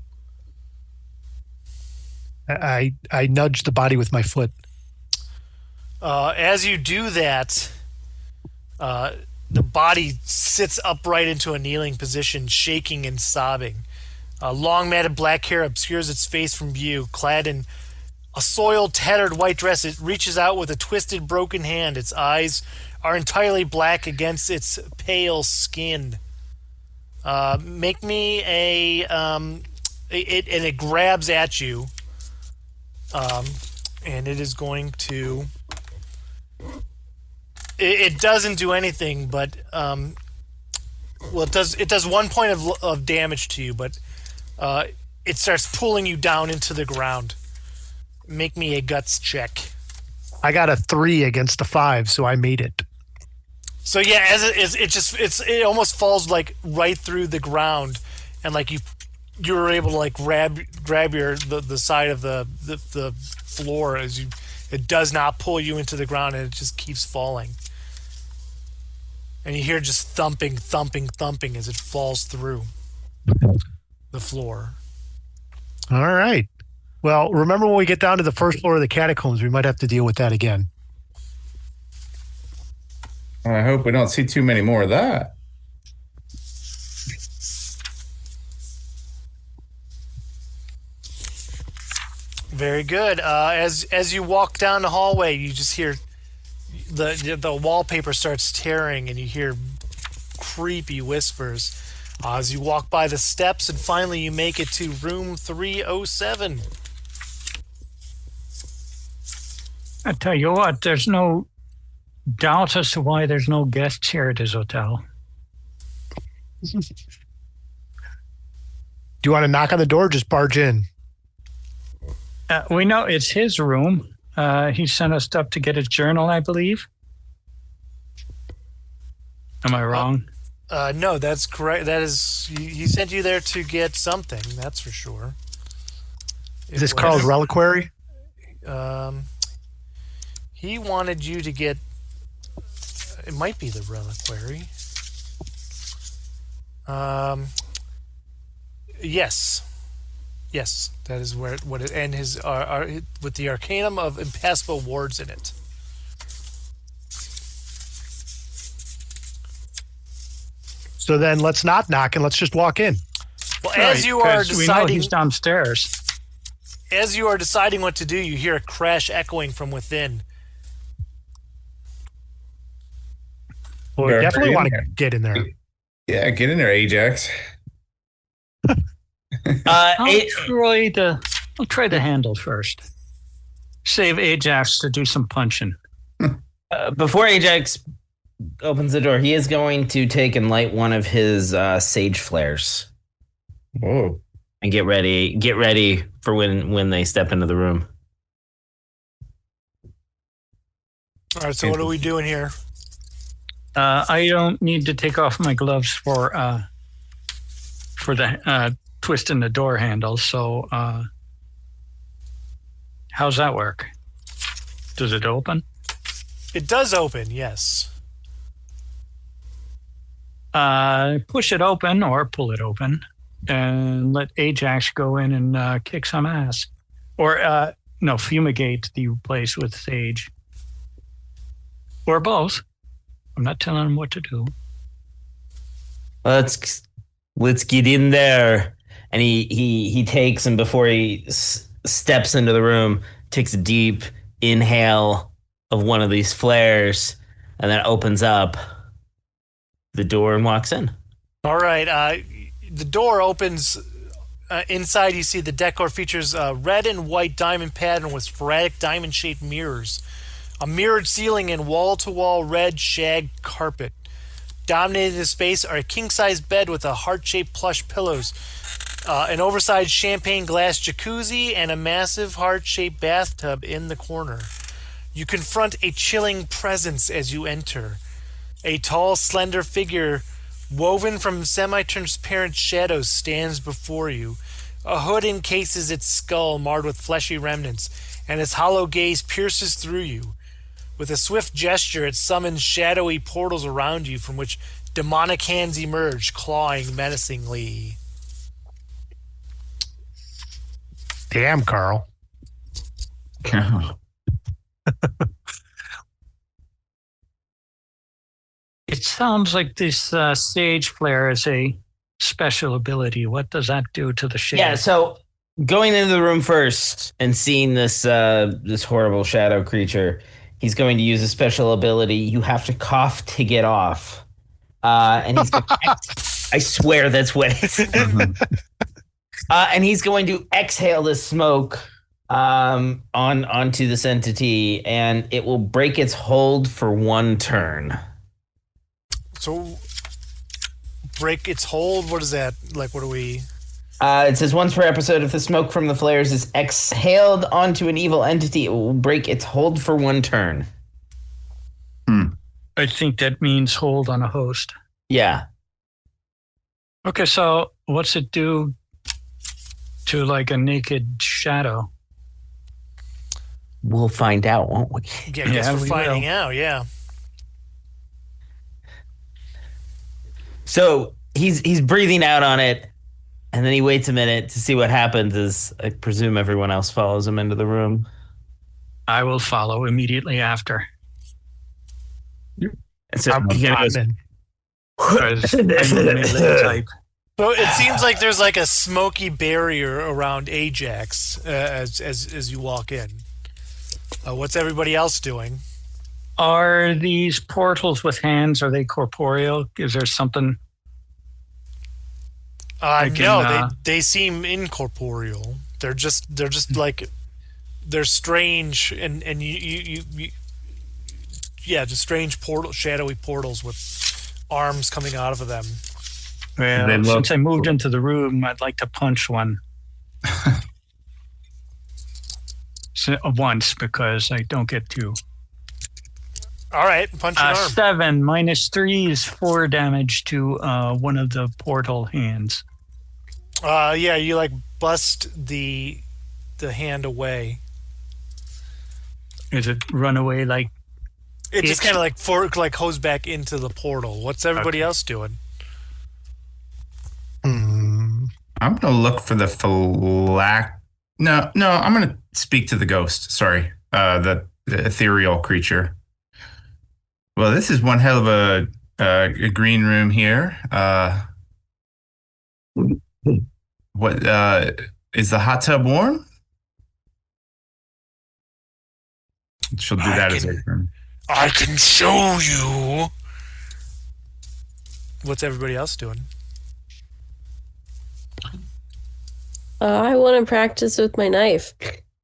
Speaker 6: I nudge the body with my foot.
Speaker 2: As you do that, the body sits upright into a kneeling position, shaking and sobbing. Long matted black hair obscures its face from view. Clad in a soiled, tattered white dress, it reaches out with a twisted, broken hand. Its eyes are entirely black against its pale skin. Make me and it grabs at you. And it is going to. It doesn't do anything, but it does 1 point of damage to you, but it starts pulling you down into the ground. Make me a guts check.
Speaker 6: I got a 3 against a 5, so I made it.
Speaker 2: So yeah, as it almost falls like right through the ground, and like you were able to like grab the side of the floor as It does not pull you into the ground, and it just keeps falling. And you hear just thumping, thumping, thumping as it falls through the floor.
Speaker 6: All right. Well, remember when we get down to the first floor of the catacombs, we might have to deal with that again.
Speaker 4: I hope we don't see too many more of that.
Speaker 2: Very good. As you walk down the hallway, you just hear the wallpaper starts tearing, and you hear creepy whispers. As you walk by the steps, and finally you make it to room 307.
Speaker 3: I tell you what, there's no doubt as to why there's no guests here at this hotel.
Speaker 6: Do you want to knock on the door or just barge in?
Speaker 3: We know it's his room. He sent us up to get his journal, I believe. Am I wrong?
Speaker 2: No, that's correct. That is, he sent you there to get something, that's for sure.
Speaker 6: Is this Carl's reliquary?
Speaker 2: He wanted you to get, it might be the reliquary. Yes, that is what it, and his with the Arcanum of Impassable Wards in it.
Speaker 6: So then let's not knock and let's just walk in.
Speaker 2: Well, as you are
Speaker 3: we know
Speaker 2: deciding,
Speaker 3: he's downstairs.
Speaker 2: as you are deciding what to do, you hear a crash echoing from within.
Speaker 6: Well, we definitely want to get in there.
Speaker 4: Yeah, get in there, Ajax.
Speaker 3: I'll try the handle first. Save Ajax to do some punching.
Speaker 7: Before Ajax opens the door, he is going to take and light one of his sage flares.
Speaker 4: Whoa.
Speaker 7: And get ready for when they step into the room.
Speaker 2: All right, so what are we doing here?
Speaker 3: I don't need to take off my gloves for the twisting the door handle. So how's that work? Does it open?
Speaker 2: It does open, yes.
Speaker 3: Push it open or pull it open and let Ajax go in and kick some ass. Or, fumigate the place with sage. Or both. I'm not telling him what to do.
Speaker 7: Let's get in there. And he takes, and before he steps into the room, takes a deep inhale of one of these flares, and then opens up the door and walks in.
Speaker 2: All right. The door opens. Inside, you see the decor features a red and white diamond pattern with sporadic diamond-shaped mirrors. A mirrored ceiling and wall-to-wall red shag carpet. Dominating the space are a king-size bed with a heart-shaped plush pillows, an oversized champagne glass jacuzzi, and a massive heart-shaped bathtub in the corner. You confront a chilling presence as you enter. A tall, slender figure woven from semi-transparent shadows stands before you. A hood encases its skull marred with fleshy remnants, and its hollow gaze pierces through you. With a swift gesture, it summons shadowy portals around you from which demonic hands emerge, clawing menacingly.
Speaker 6: Damn, Carl.
Speaker 3: It sounds like this sage flare is a special ability. What does that do to the shade?
Speaker 7: Yeah, so going into the room first and seeing this this horrible shadow creature, he's going to use a special ability. You have to cough to get off. And he's going I swear that's what it is. And he's going to exhale the smoke onto this entity, and it will break its hold for 1 turn.
Speaker 2: So, break its hold? What is that? Like, what are we...
Speaker 7: It says once per episode, if the smoke from the flares is exhaled onto an evil entity, it will break its hold for 1 turn.
Speaker 3: I think that means hold on a host.
Speaker 7: Yeah.
Speaker 3: Okay, so what's it do to like a naked shadow?
Speaker 7: we'll find out, won't we?
Speaker 2: Yeah, I guess we're
Speaker 3: we
Speaker 2: finding
Speaker 3: will.
Speaker 2: out. Yeah.
Speaker 7: So he's breathing out on it, and then he waits a minute to see what happens. As I presume everyone else follows him into the room.
Speaker 3: I will follow immediately after.
Speaker 7: And so
Speaker 6: I'm
Speaker 7: he goes,
Speaker 6: in.
Speaker 3: Because I'm a melee type.
Speaker 2: So it seems like there's like a smoky barrier around Ajax as you walk in. What's everybody else doing?
Speaker 3: Are these portals with hands? Are they corporeal? Is there something?
Speaker 2: No, they seem incorporeal. They're just like they're strange and you just strange shadowy portals with arms coming out of them.
Speaker 3: Well, since I moved into the room, I'd like to punch one. Once, because I don't get two.
Speaker 2: All right, punch an arm.
Speaker 3: 7 -3 is 4 damage to one of the portal hands.
Speaker 2: You like bust the hand away.
Speaker 3: Is it run away like?
Speaker 2: It just kind of like goes back into the portal. What's everybody else doing?
Speaker 4: I'm gonna look for the No, I'm gonna speak to the ghost. Sorry, the ethereal creature. Well, this is one hell of a green room here. What is the hot tub warm? She'll do that as her turn.
Speaker 2: I can show you. What's everybody else doing?
Speaker 8: I want to practice with my knife,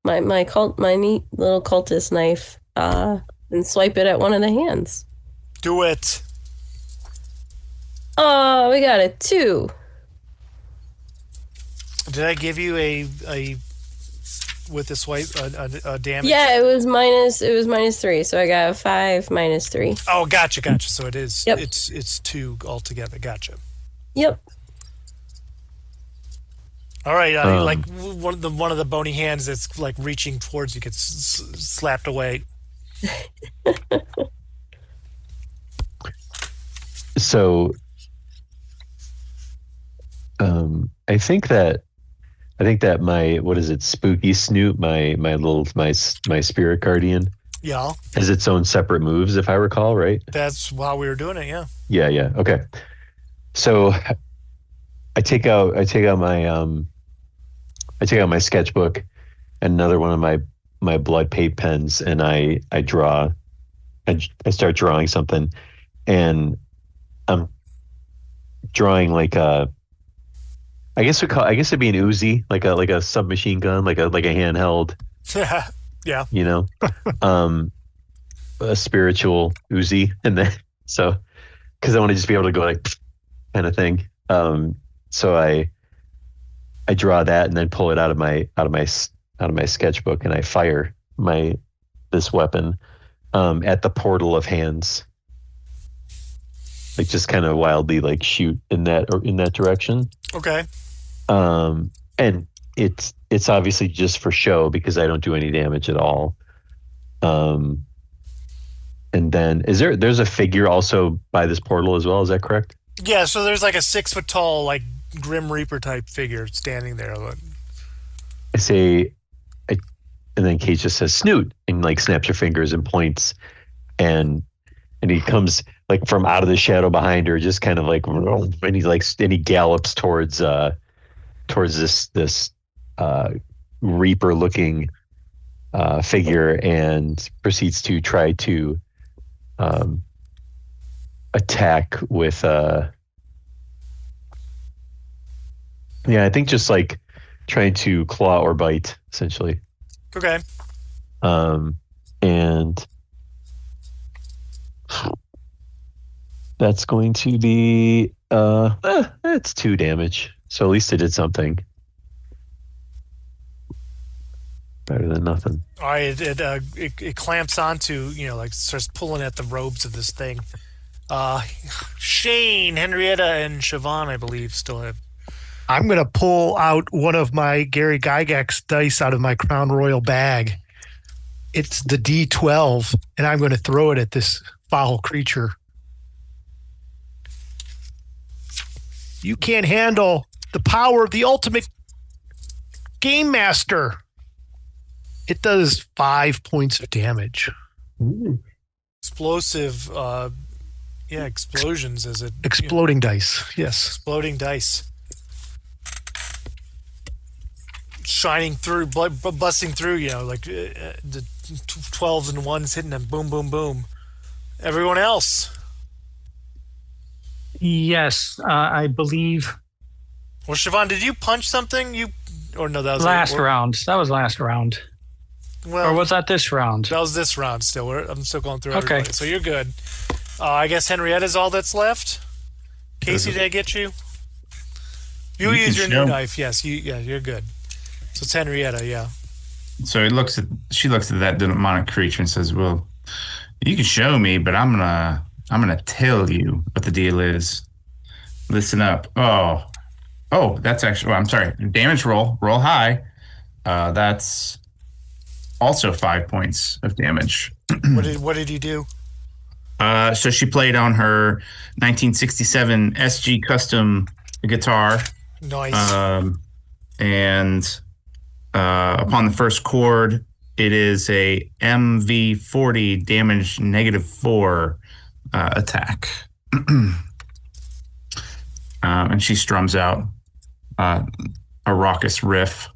Speaker 8: my neat little cultist knife, and swipe it at one of the hands.
Speaker 2: Do it.
Speaker 8: Oh, we got a 2.
Speaker 2: Did I give you a with the swipe a damage?
Speaker 8: Yeah, it was -3, so I got a 5 -3.
Speaker 2: Oh, gotcha. So it is.
Speaker 8: Yep.
Speaker 2: It's 2 altogether. Gotcha.
Speaker 8: Yep.
Speaker 2: All right, like one of the bony hands that's like reaching towards you gets slapped away.
Speaker 5: So, I think that my spooky snoot, my spirit guardian,
Speaker 2: Yeah,
Speaker 5: has its own separate moves, if I recall, right?
Speaker 2: that's while we were doing it. Yeah.
Speaker 5: Yeah. Okay. So I take out my sketchbook and another one of my blood paint pens, and I start drawing something, and I'm drawing like I guess it'd be an Uzi, like a submachine gun, like a handheld,
Speaker 2: Yeah.
Speaker 5: A spiritual Uzi, and then because I want to just be able to go like kind of thing. So I draw that and then pull it out of my sketchbook, and I fire this weapon at the portal of hands, like just kind of wildly like shoot in that direction.
Speaker 2: Okay.
Speaker 5: And it's obviously just for show because I don't do any damage at all. And then there's a figure also by this portal as well, is that correct?
Speaker 2: Yeah, so there's like a 6 foot tall, like Grim Reaper type figure standing there.
Speaker 5: I say, and then Kate just says snoot and like snaps her fingers and points, and he comes like from out of the shadow behind her, just kind of like, and he gallops towards this Reaper looking figure, and proceeds to try to attack with I think just like trying to claw or bite, essentially.
Speaker 2: Okay.
Speaker 5: And that's going to be it's 2 damage. So at least it did something. Better than nothing.
Speaker 2: All right, it clamps onto, like starts pulling at the robes of this thing. Shane, Henrietta, and Siobhan, I believe, still have.
Speaker 6: I'm going to pull out one of my Gary Gygax dice out of my Crown Royal bag It's the D12, and I'm going to throw it at this foul creature. You can't handle the power of the ultimate game master. It does 5 points of damage.
Speaker 7: Ooh.
Speaker 2: Explosive, explosions as it...
Speaker 6: Exploding dice, yes.
Speaker 2: Exploding dice. Shining through, busting through, like the 12s and 1s hitting them, boom, boom, boom. Everyone else?
Speaker 3: Yes, I believe
Speaker 2: Well, Siobhan, did you punch something? Or no, that was
Speaker 3: last round. That was last round.
Speaker 2: Well,
Speaker 3: Or was that this round?
Speaker 2: that was this round still. I'm still going through
Speaker 3: Okay.
Speaker 2: everybody, so you're good. I guess Henrietta's all that's left. Casey, did I get you? You
Speaker 4: You
Speaker 2: use
Speaker 4: can
Speaker 2: your new
Speaker 4: show.
Speaker 2: knife. Yes, you're good. So it's Henrietta, yeah.
Speaker 4: So she looks at that demonic creature and says, "Well, you can show me, but I'm gonna tell you what the deal is. Listen up." Oh, that's actually. Well, I'm sorry. Damage roll high. That's also 5 points of damage.
Speaker 2: What did you do?
Speaker 4: So she played on her 1967 SG custom guitar,
Speaker 2: Nice.
Speaker 4: and upon the first chord, it is a MV40 damage -4 attack. And she strums out a raucous riff.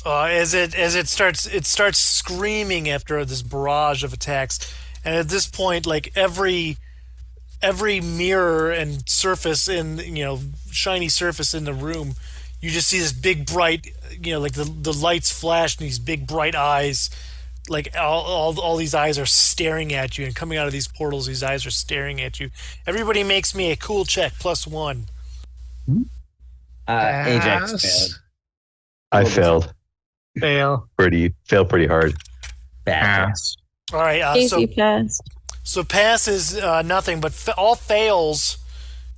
Speaker 2: As it starts screaming after this barrage of attacks, and at this point, like every mirror and surface shiny surface in the room, you just see this big bright, like the lights flash and these big bright eyes, like all these eyes are staring at you, and coming out of these portals, these eyes are staring at you. Everybody makes me a cool check +1.
Speaker 7: Ajax
Speaker 6: Pass.
Speaker 7: failed.
Speaker 5: I failed
Speaker 3: Fail.
Speaker 5: pretty hard.
Speaker 7: Bad.
Speaker 4: Pass.
Speaker 2: All right,
Speaker 8: Casey passed.
Speaker 2: so pass is nothing, but all fails,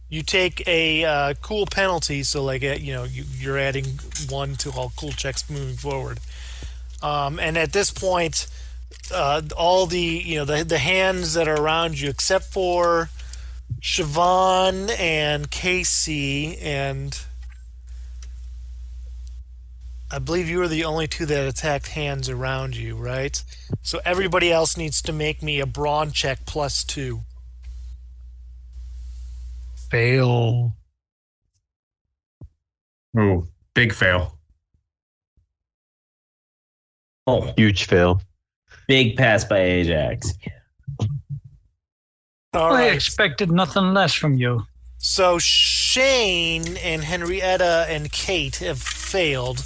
Speaker 2: you take a cool penalty. So like you're adding 1 to all cool checks moving forward. And at this point, all the hands that are around you, except for Siobhan and Casey, and I believe you were the only 2 that attacked hands around you, right? So everybody else needs to make me a brawn check +2.
Speaker 6: Fail.
Speaker 4: Oh, big fail.
Speaker 7: Oh,
Speaker 5: Huge fail.
Speaker 7: big pass by Ajax.
Speaker 2: All
Speaker 3: I
Speaker 2: right.
Speaker 3: expected nothing less from you.
Speaker 2: So Shane and Henrietta and Kate have failed.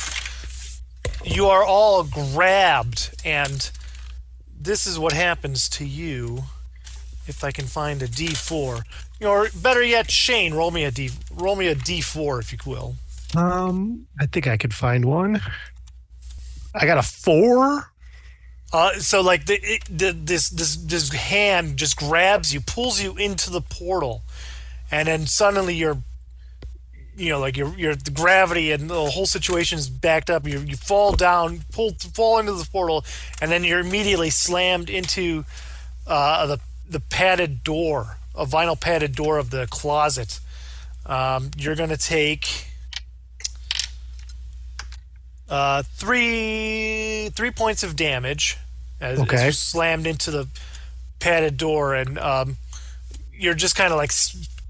Speaker 2: You are all grabbed, and this is what happens to you. If I can find a D4, or better yet, Shane, roll me a D4 if you will.
Speaker 6: I think I could find one. I got a 4.
Speaker 2: So like this hand just grabs you, pulls you into the portal, and then suddenly you're the gravity and the whole situation is backed up. You fall down, fall into the portal, and then you're immediately slammed into the padded door, a vinyl padded door of the closet. You're gonna take 3 points of damage as you're slammed into the padded door, and you're just kind of like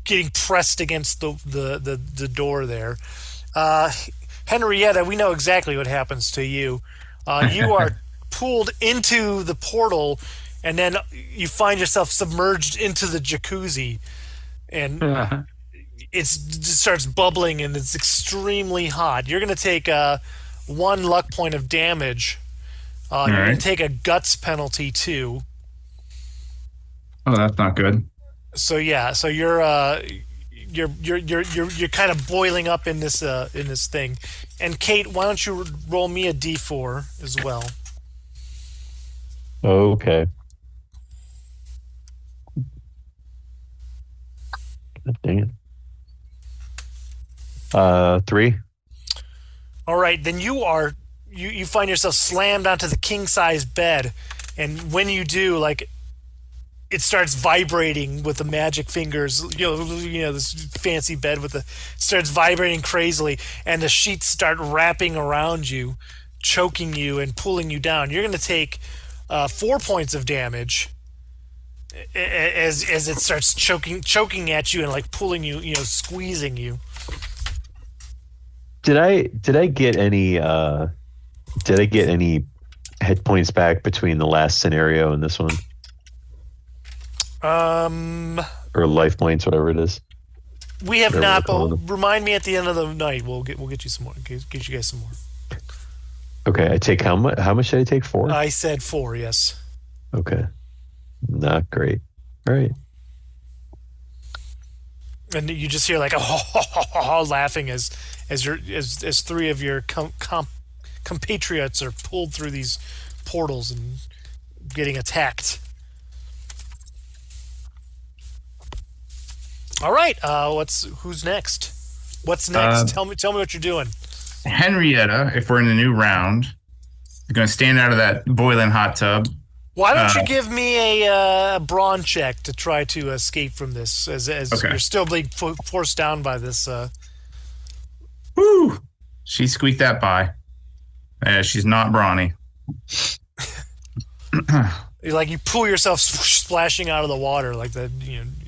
Speaker 2: getting pressed against the door there. Henrietta, we know exactly what happens to you. You are pulled into the portal, and then you find yourself submerged into the jacuzzi, and it starts bubbling, and it's extremely hot. You're going to take 1 luck point of damage. You're going to take a guts penalty too.
Speaker 4: Oh, that's not good.
Speaker 2: So yeah, so you're kind of boiling up in this thing. And Kate, why don't you roll me a D4 as well?
Speaker 5: Okay. God dang it. 3.
Speaker 2: All right, then you are you find yourself slammed onto the king size bed, and when you do, like, it starts vibrating with the magic fingers. This fancy bed starts vibrating crazily, and the sheets start wrapping around you, choking you and pulling you down. You're going to take 4 points of damage as it starts choking at you and like pulling you, squeezing you.
Speaker 5: Did I get any hit points back between the last scenario and this one? Or life points, whatever it is.
Speaker 2: We have not, but remind me at the end of the night. We'll get you some more. Get you guys some more.
Speaker 5: Okay, I take how much? How much did I take? 4?
Speaker 2: I said 4. Yes.
Speaker 5: Okay, not great. All right.
Speaker 2: And you just hear like laughing as 3 of your compatriots are pulled through these portals and getting attacked. All right, who's next? What's next? Tell me what you're doing.
Speaker 4: Henrietta, if we're in a new round, you're going to stand out of that boiling hot tub.
Speaker 2: Why don't you give me a brawn check to try to escape from this, as
Speaker 4: okay.
Speaker 2: You're still being forced down by this.
Speaker 4: Woo! She squeaked that by. She's not brawny.
Speaker 2: You pull yourself splashing out of the water, like the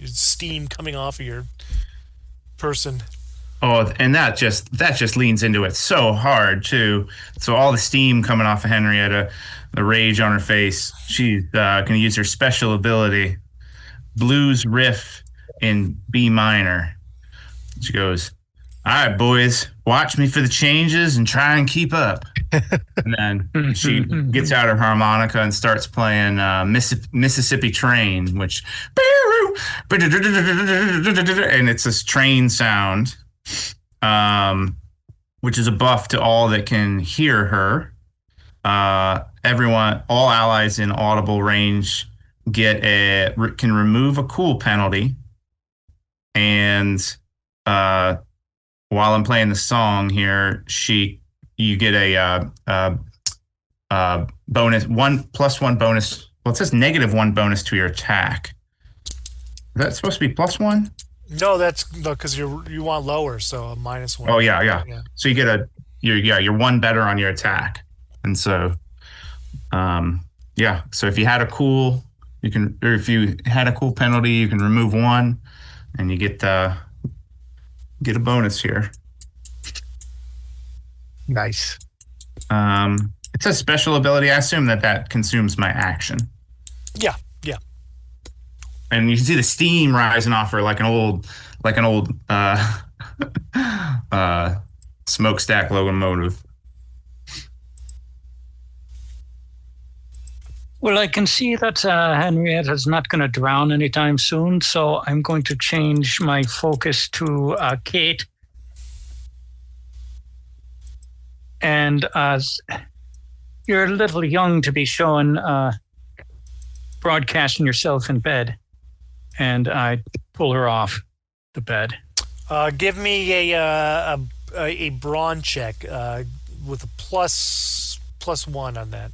Speaker 2: steam coming off of your person.
Speaker 4: Oh, and that just leans into it so hard too. So all the steam coming off of Henrietta, the rage on her face. She's going to use her special ability, blues riff in B minor. She goes, "All right, boys, watch me for the changes and try and keep up." And then she gets out her harmonica and starts playing Mississippi Train, which, and it's this train sound, which is a buff to all that can hear her. Everyone, all allies in audible range can remove a cool penalty, and while I'm playing the song here, you get a bonus, 1+1 bonus. Well, it says -1 bonus to your attack. Is that supposed to be +1?
Speaker 2: No, that's because you want lower, so a -1.
Speaker 4: Oh yeah. So you get you're 1 better on your attack, and so So if you had a cool, if you had a cool penalty, you can remove 1, and you get a bonus here.
Speaker 6: Nice.
Speaker 4: It says special ability. I assume that consumes my action.
Speaker 2: Yeah.
Speaker 4: And you can see the steam rising off her like an old smokestack locomotive.
Speaker 3: Well, I can see that Henrietta's not going to drown anytime soon, so I'm going to change my focus to Kate. And you're a little young to be showing broadcasting yourself in bed, and I pull her off the bed.
Speaker 2: Give me a brawn check with a +1 on that.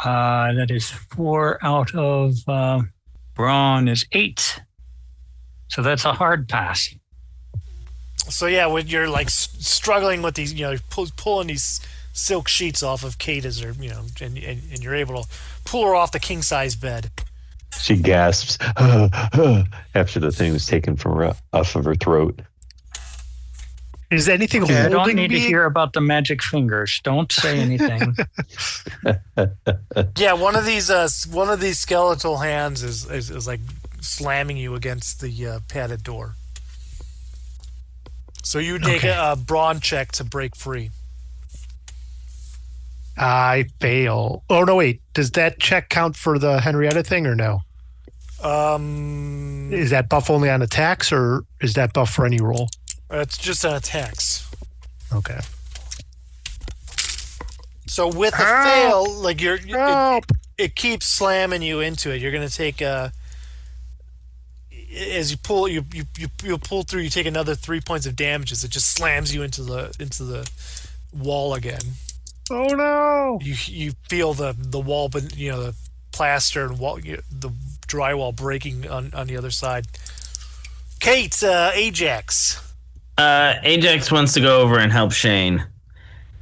Speaker 3: That is 4 out of brawn is 8, so that's a hard pass.
Speaker 2: So yeah, when you're like struggling with these, pulling these silk sheets off of Kate as her, and you're able to pull her off the king size bed.
Speaker 5: She gasps after the thing was taken from her off of her throat.
Speaker 6: Is anything
Speaker 3: holding
Speaker 6: me?
Speaker 3: I don't need to hear about the magic fingers. Don't say anything.
Speaker 2: Yeah, one of these skeletal hands is like slamming you against the padded door. So you take a brawn check to break free.
Speaker 6: I fail. Oh no, wait. Does that check count for the Henrietta thing or no? Is that buff only on attacks, or is that buff for any roll?
Speaker 2: It's just on attacks.
Speaker 6: Okay.
Speaker 2: So with a fail, like it keeps slamming you into it. You're gonna take as you pull, you pull through. You take another 3 points of damage as it just slams you into the wall again.
Speaker 6: Oh no!
Speaker 2: You feel the wall, but the plaster and wall, the drywall breaking on the other side. Kate, Ajax.
Speaker 7: Ajax wants to go over and help Shane,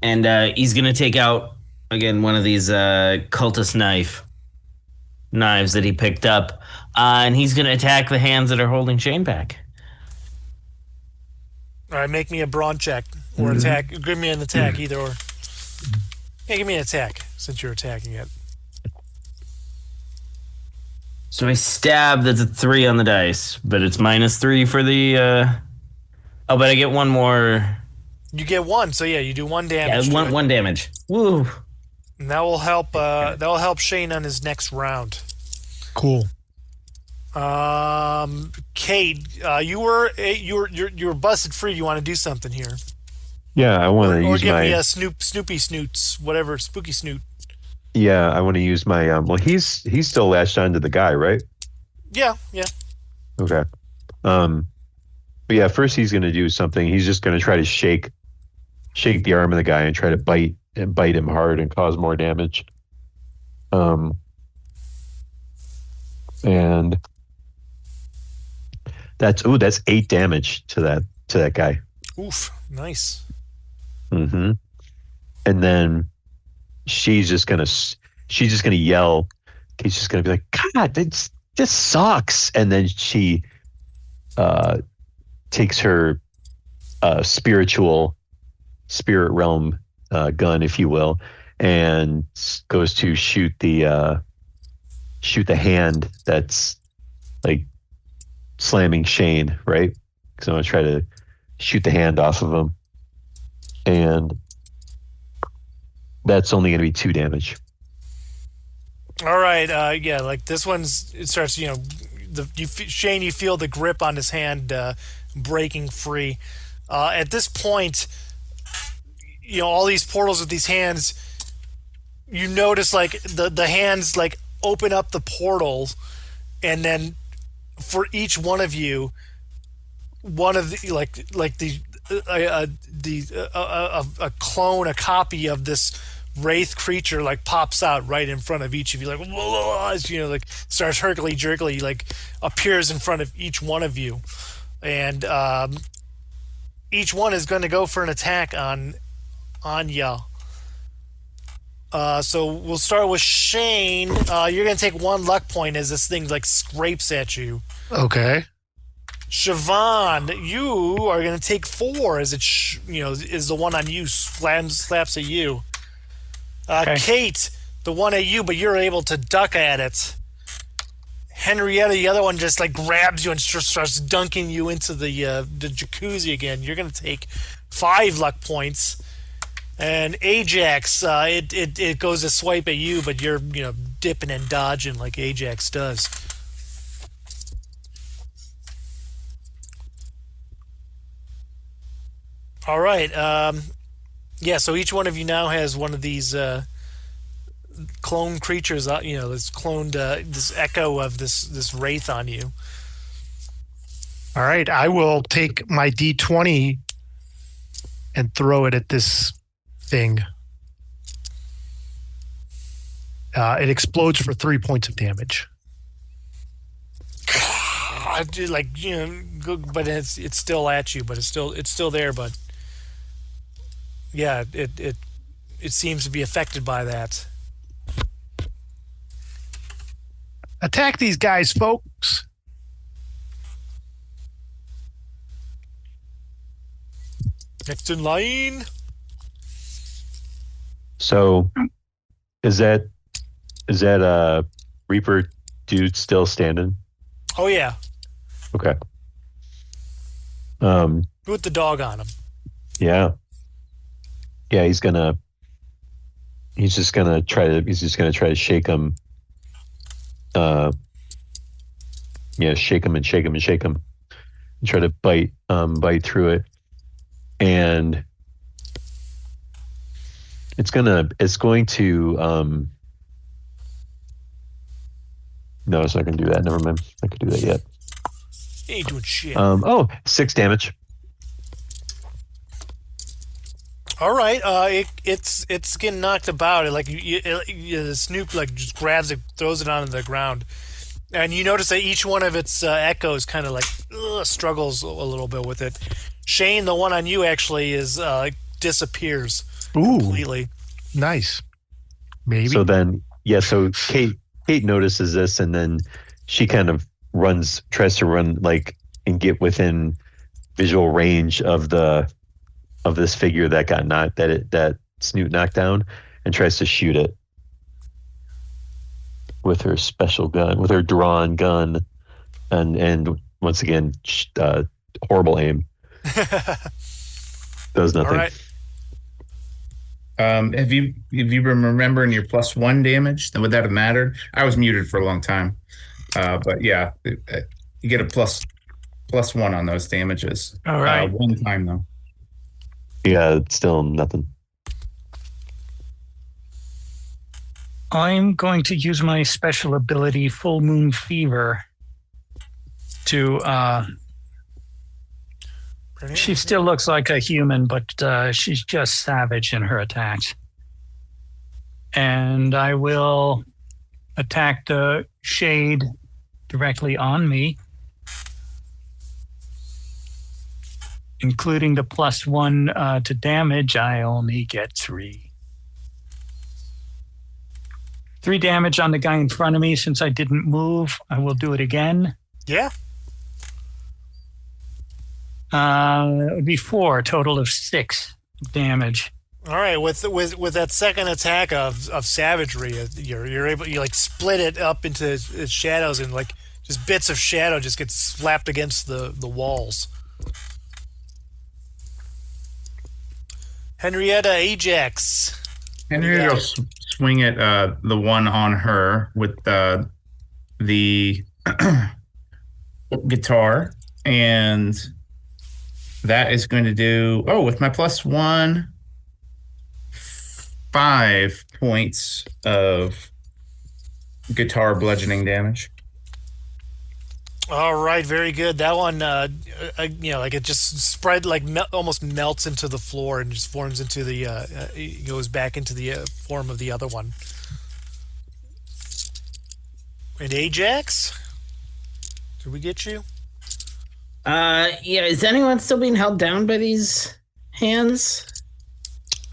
Speaker 7: and he's gonna take out again one of these cultist knives that he picked up, and he's gonna attack the hands that are holding Shane back.
Speaker 2: All right, make me a brawn check or attack. Give me an attack, either or. Yeah, give me an attack since you're attacking it.
Speaker 7: So I stab. That's a 3 on the dice, but it's -3 for the. Oh, but I get one more.
Speaker 2: You get 1, so yeah, you do 1 damage.
Speaker 7: Yeah, one damage. Woo!
Speaker 2: And that will help. That will help Shane on his next round.
Speaker 6: Cool.
Speaker 2: Kate, you were busted free. You want to do something here?
Speaker 5: Yeah, I want to use
Speaker 2: give
Speaker 5: my.
Speaker 2: me a Snoopy Snoots, whatever, Spooky Snoot.
Speaker 5: Yeah, I want to use my. Well, he's still latched onto the guy, right?
Speaker 2: Yeah.
Speaker 5: Okay. But yeah, first he's going to do something. He's just going to try to shake the arm of the guy and try to bite him hard and cause more damage. And that's 8 damage to that guy.
Speaker 2: Oof, nice.
Speaker 5: Mm-hmm. And then she's just gonna yell. She's just gonna be like, "God, this sucks!" And then she takes her spirit realm gun, if you will, and goes to shoot the hand that's like slamming Shane, right? Because I'm gonna try to shoot the hand off of him, and that's only gonna be 2 damage.
Speaker 2: All right, yeah, like this it starts. Shane, you feel the grip on his hand breaking free. At this point, all these portals with these hands. You notice like the hands like open up the portals, and then for each one of you, one of the a clone, a copy of this wraith creature like pops out right in front of each of you, like like starts jerkily like appears in front of each one of you, and each one is going to go for an attack on ya. So we'll start with Shane. You're going to take 1 luck point as this thing like scrapes at you.
Speaker 6: Okay.
Speaker 2: Siobhan, you are going to take 4 as it is the one on you slaps at you.
Speaker 3: Okay.
Speaker 2: Kate, the one at you, but you're able to duck at it. Henrietta, the other one, just like grabs you and starts dunking you into the jacuzzi again. You're going to take 5 luck points. And Ajax, it goes to swipe at you, but you're dipping and dodging like Ajax does. All right. Yeah. So each one of you now has one of these clone creatures. This cloned this echo of this wraith on you.
Speaker 6: All right. I will take my D20 and throw it at this thing. It explodes for 3 points of damage.
Speaker 2: But it's still at you, but it's still there. But yeah, it seems to be affected by that.
Speaker 6: Attack these guys, folks.
Speaker 2: Next in line.
Speaker 5: So, is that Reaper dude still standing?
Speaker 2: Oh yeah.
Speaker 5: Okay.
Speaker 2: With the dog on him.
Speaker 5: Yeah. Yeah, he's just gonna try to shake him. Shake him and shake him and shake him, and try to bite through it, and it's going to no, it's not gonna do that. Never mind. I could do that yet.
Speaker 2: Ain't doing shit.
Speaker 5: 6 damage.
Speaker 2: All right. It's getting knocked about. The Snoop like just grabs it, throws it onto the ground, and you notice that each one of its echoes kind of like struggles a little bit with it. Shane, the one on you actually is disappears completely.
Speaker 6: Nice. Maybe.
Speaker 5: So then, yeah. So Kate notices this, and then she kind of tries to run like and get within visual range of this figure that got knocked, that Snoot knocked down, and tries to shoot it with her special gun, with her drawn gun, and once again, horrible aim. Does nothing.
Speaker 2: All right.
Speaker 4: Have you been remembering your +1 damage? Then would that have mattered? I was muted for a long time, but yeah, you get a +1 on those damages.
Speaker 3: All right.
Speaker 4: One time though.
Speaker 5: Yeah, it's still nothing.
Speaker 3: I'm going to use my special ability, Full Moon Fever, to. She still looks like a human, but she's just savage in her attacks. And I will attack the shade directly on me, including the +1 to damage. I only get 3. 3 damage on the guy in front of me. Since I didn't move, I will do it again.
Speaker 2: Yeah.
Speaker 3: It would be 4, total of 6 damage.
Speaker 2: All right. With that second attack of savagery, you're able, you like split it up into its shadows, and like just bits of shadow just get slapped against the walls. Henrietta, Ajax.
Speaker 4: Henrietta will swing at the one on her with the guitar, and that is going to do, with my +1, 5 points of guitar bludgeoning damage.
Speaker 2: All right, very good. That one, like it just spread, like almost melts into the floor and just forms into it goes back into the form of the other one. And Ajax, did we get you?
Speaker 7: Yeah. Is anyone still being held down by these hands?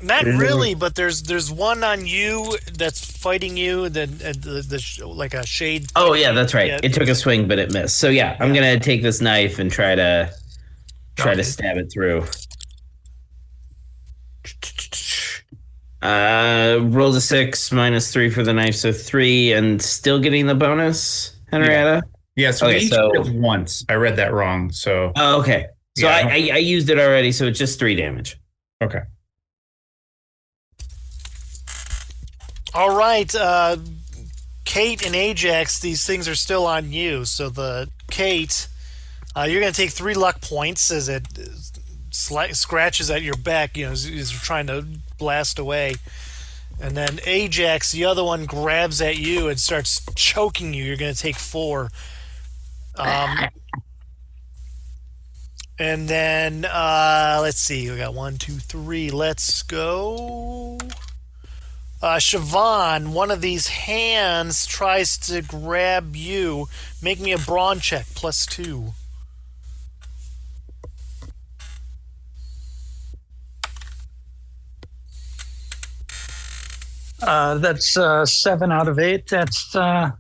Speaker 2: Not really, but there's one on you that's fighting you. Then like a shade.
Speaker 7: Oh yeah, that's right.
Speaker 2: Yeah.
Speaker 7: It took a swing, but it missed. So yeah, I'm gonna take this knife and try to stab it through. Rolled a 6 -3 for the knife, so 3, and still getting the bonus, Henrietta.
Speaker 4: Yeah, so
Speaker 7: Okay,
Speaker 4: we each
Speaker 7: so-
Speaker 4: did once. I read that wrong. So
Speaker 7: Oh, okay. So
Speaker 4: Yeah.
Speaker 7: I used it already, so it's just 3 damage.
Speaker 4: okay.
Speaker 2: All right, Kate and Ajax, these things are still on you. So the Kate, you're going to take 3 luck points as it scratches at your back, as you're trying to blast away. And then Ajax, the other one, grabs at you and starts choking you. You're going to take 4. And then, let's see. We got 1, 2, 3. Let's go. Siobhan, one of these hands tries to grab you. Make me a brawn check, +2.
Speaker 3: That's 7 out of 8. That's a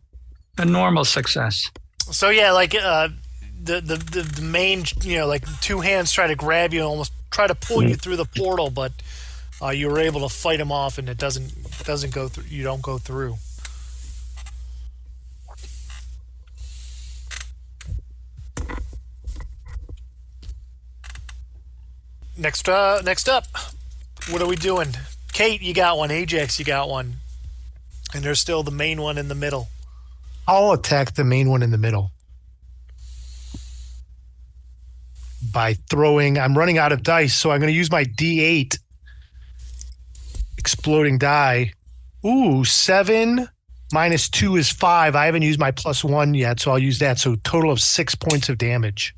Speaker 3: normal success.
Speaker 2: So yeah, like the main, like 2 hands try to grab you and almost try to pull you through the portal, but you were able to fight them off, and it doesn't go through. You don't go through. Next up, what are we doing? Kate, you got one. Ajax, you got one. And there's still the main one in the middle.
Speaker 6: I'll attack the main one in the middle by throwing. I'm running out of dice, so I'm going to use my D8 exploding die. Ooh, 7 -2 is 5. I haven't used my +1 yet, so I'll use that. So total of 6 points of damage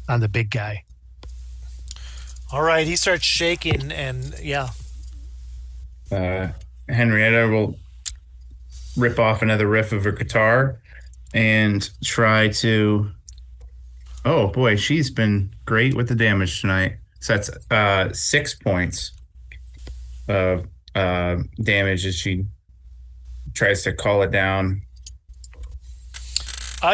Speaker 6: on the big guy.
Speaker 2: All right, he starts shaking, and yeah.
Speaker 4: Henrietta will rip off another riff of her guitar and try to. Oh boy, she's been great with the damage tonight. So that's 6 points of damage as she tries to call it down.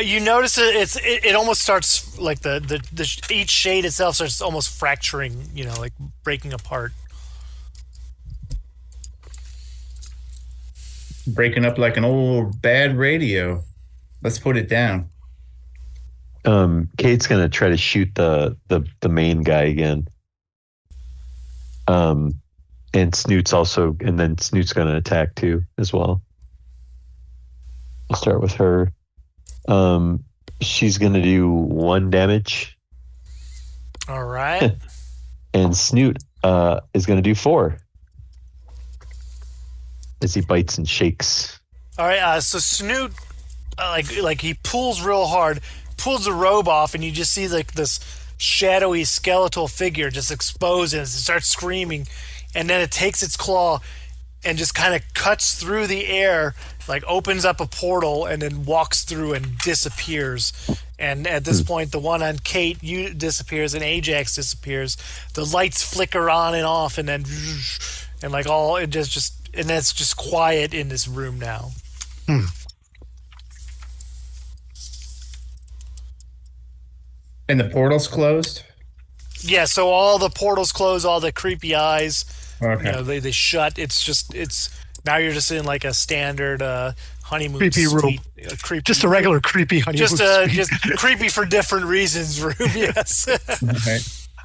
Speaker 2: You notice it almost starts like the each shade itself starts almost fracturing, like breaking apart.
Speaker 4: Breaking up like an old bad radio. Let's put it down.
Speaker 5: Kate's gonna try to shoot the main guy again. And Snoot's gonna attack too as well. I'll start with her. She's gonna do 1 damage.
Speaker 2: All right.
Speaker 5: And Snoot is gonna do 4 as he bites and shakes.
Speaker 2: All right. So Snoot, like he pulls real hard, pulls the robe off, and you just see like this shadowy skeletal figure just exposes and starts screaming, and then it takes its claw and just kind of cuts through the air, like opens up a portal and then walks through and disappears. And at this point, the one on Kate disappears and Ajax disappears. The lights flicker on and off, and then and like all it just and it's just quiet in this room now.
Speaker 4: And the portal's closed?
Speaker 2: Yeah, so all the portals close, all the creepy eyes,
Speaker 4: Okay.
Speaker 2: they shut. It's now you're just in like a standard honeymoon
Speaker 6: Creepy
Speaker 2: suite.
Speaker 6: room.
Speaker 2: Creepy,
Speaker 6: Just a regular creepy honeymoon suite.
Speaker 2: just creepy for different reasons room. Yes.
Speaker 4: Okay.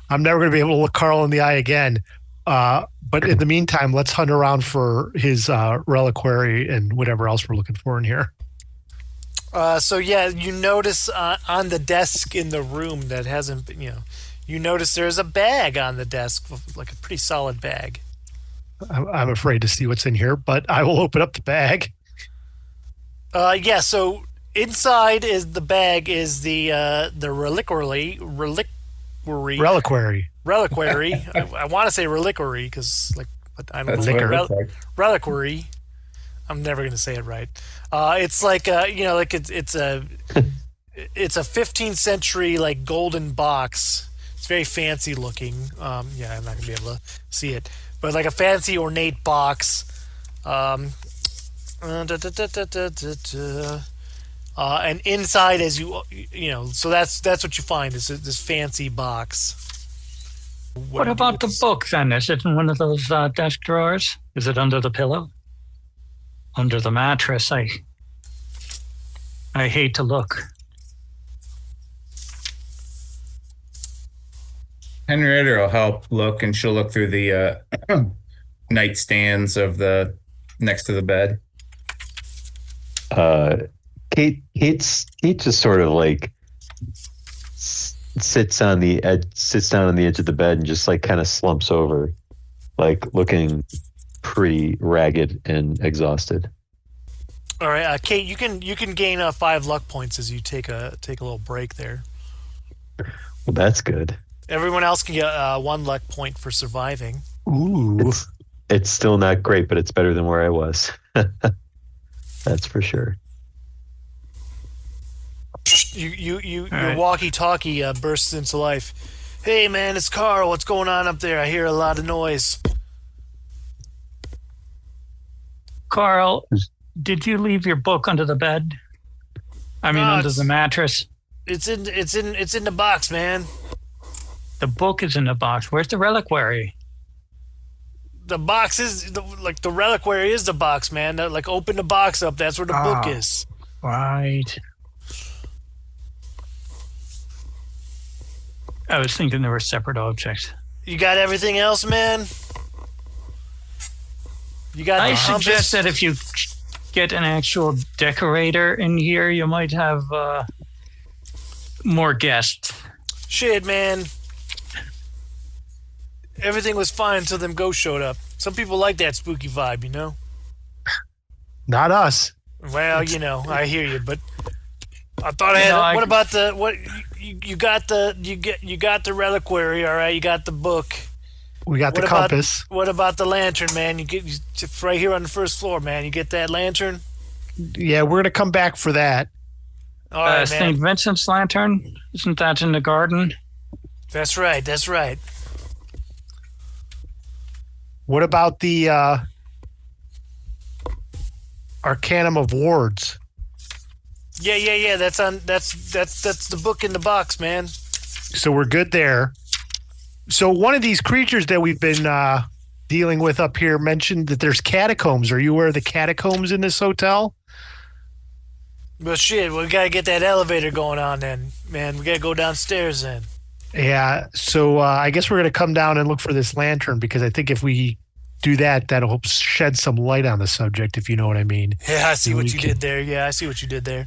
Speaker 6: I'm never going to be able to look Carl in the eye again. But in the meantime, let's hunt around for his reliquary and whatever else we're looking for in here.
Speaker 2: So yeah, you notice on the desk in the room that hasn't been, you notice there's a bag on the desk, like a pretty solid bag.
Speaker 6: I'm afraid to see what's in here, but I will open up the bag.
Speaker 2: Yeah. So inside the bag is the reliquary. I want to say reliquary because but I don't
Speaker 4: That's
Speaker 2: know.
Speaker 4: what it looks like.
Speaker 2: Reliquary. I'm never going to say it right. It's like it's a 15th century like golden box. It's very fancy looking. Yeah, I'm not going to be able to see it, but like a fancy ornate box. And inside, as so that's what you find is this fancy box.
Speaker 3: What about the book then? Is it in one of those desk drawers? Is it under the pillow? Under the mattress? I hate to look.
Speaker 4: Henrietta will help look, and she'll look through the nightstands of the next to the bed.
Speaker 5: Kate just sort of like sits down on the edge of the bed and just like kind of slumps over, like looking pretty ragged and exhausted.
Speaker 2: All right, Kate, you can gain 5 luck points as you take a little break there.
Speaker 5: Well, that's good.
Speaker 2: Everyone else can get 1 luck point for surviving.
Speaker 6: Ooh.
Speaker 5: It's still not great, but it's better than where I was. That's for sure.
Speaker 2: Your walkie-talkie bursts into life. Hey, man, it's Carl. What's going on up there? I hear a lot of noise.
Speaker 3: Carl, did you leave your book under the bed? I mean, under the mattress?
Speaker 2: It's in the box, man.
Speaker 3: The book is in the box. Where's the reliquary?
Speaker 2: The box is the reliquary is the box, man. Like open the box up. That's where the book is.
Speaker 3: Right. I was thinking they were separate objects.
Speaker 2: You got everything else, man? You got.
Speaker 3: I suggest that if you get an actual decorator in here, you might have more guests.
Speaker 2: Shit, man. Everything was fine until them ghosts showed up. Some people like that spooky vibe,
Speaker 6: Not us.
Speaker 2: Well, I hear you, but I thought I had. What about you got the reliquary? All right, you got the book.
Speaker 6: We got the compass.
Speaker 2: What about the lantern, man? It's right here on the first floor, man. You get that lantern?
Speaker 6: Yeah, we're going to come back for that.
Speaker 2: All right, man.
Speaker 3: St. Vincent's lantern? Isn't that in the garden?
Speaker 2: That's right. That's right.
Speaker 6: What about the Arcanum of Wards?
Speaker 2: Yeah. That's the book in the box, man.
Speaker 6: So we're good there. So one of these creatures that we've been dealing with up here mentioned that there's catacombs. Are you aware of the catacombs in this hotel?
Speaker 2: Well, shit, we gotta get that elevator going on then, man. We gotta go downstairs then.
Speaker 6: Yeah, so I guess we're going to come down and look for this lantern, because I think if we do that, that'll shed some light on the subject, if you know what I mean.
Speaker 2: Yeah, I see what you did there. Yeah, I see what you did there.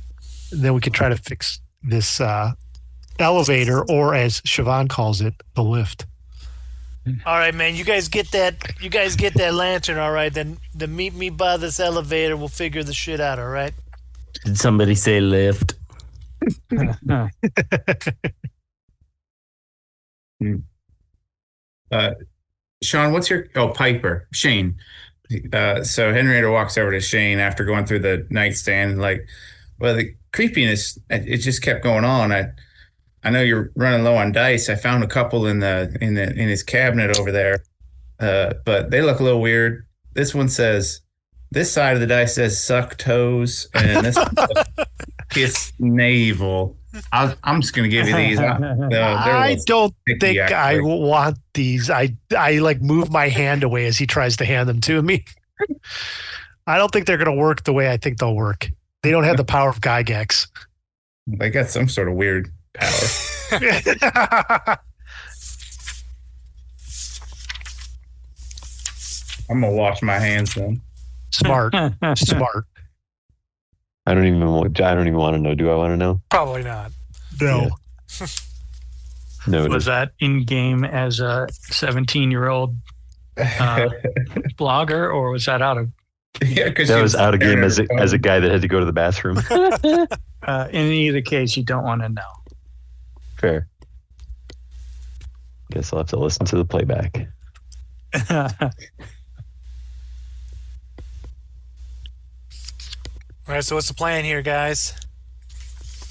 Speaker 6: Then we can try to fix this elevator, or as Siobhan calls it, the lift.
Speaker 2: All right, man. You guys get that lantern, all right? Then meet me by this elevator. We'll figure the shit out, all right?
Speaker 7: Did somebody say lift?
Speaker 4: Sean, what's your Piper? Shane. So Henrietta walks over to Shane after going through the nightstand, like, well, the creepiness, it just kept going on. I know you're running low on dice. I found a couple in his cabinet over there, but they look a little weird. This one says, this side of the dice says suck toes, and this one says kiss navel. I'm just gonna give you these.
Speaker 6: I don't think I want these. I like move my hand away as he tries to hand them to me. I don't think they're gonna work the way I think they'll work. They don't have the power of Gygax.
Speaker 4: They got some sort of weird power. I'm gonna wash my hands then.
Speaker 6: Smart.
Speaker 5: I don't even want to know. Do I want to know?
Speaker 2: Probably not.
Speaker 6: No.
Speaker 5: Yeah. No.
Speaker 3: Was that in game as a 17-year-old blogger, or was that out of?
Speaker 4: Yeah, because
Speaker 5: that was out of game as a guy that had to go to the bathroom.
Speaker 3: In either case, you don't want to know.
Speaker 5: Fair. Guess I'll have to listen to the playback.
Speaker 2: All right, so what's the plan here, guys?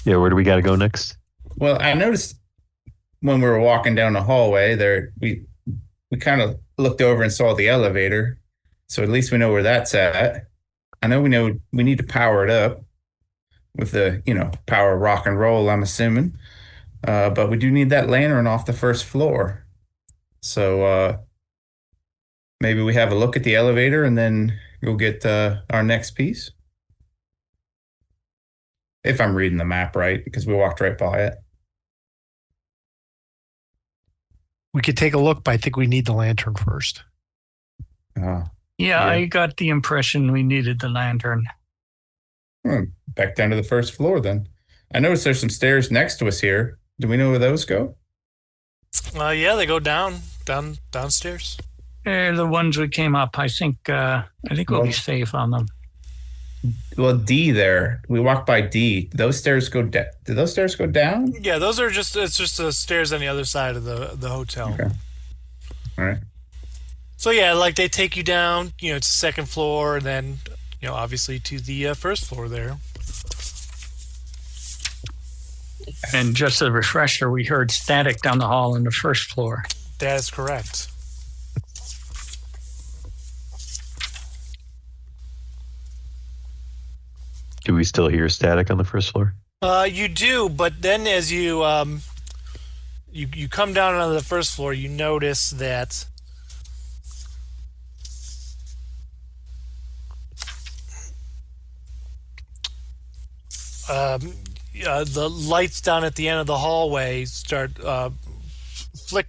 Speaker 5: Yeah, where do we got to go next?
Speaker 4: Well, I noticed when we were walking down the hallway there, we kind of looked over and saw the elevator. So at least we know where that's at. I know we need to power it up with the, power rock and roll, I'm assuming. But we do need that lantern off the first floor. So maybe we have a look at the elevator and then go get our next piece. If I'm reading the map right, because we walked right by it.
Speaker 6: We could take a look, but I think we need the lantern first.
Speaker 3: Yeah, I got the impression we needed the lantern.
Speaker 4: Back down to the first floor then. I noticed there's some stairs next to us here. Do we know where those go?
Speaker 2: Yeah, they go downstairs.
Speaker 3: They're the ones we came up. I think we'll be safe on them.
Speaker 4: Well, D there. We walked by D. Those stairs go down. Did those stairs go down?
Speaker 2: Yeah, it's just the stairs on the other side of the hotel.
Speaker 4: Okay. All right.
Speaker 2: So yeah, like they take you down, to the second floor, and then, obviously to the first floor there.
Speaker 3: And just a refresher, we heard static down the hall on the first floor.
Speaker 2: That is correct.
Speaker 5: Do we still hear static on the first floor?
Speaker 2: You do, but then as you you come down on the first floor, you notice that the lights down at the end of the hallway start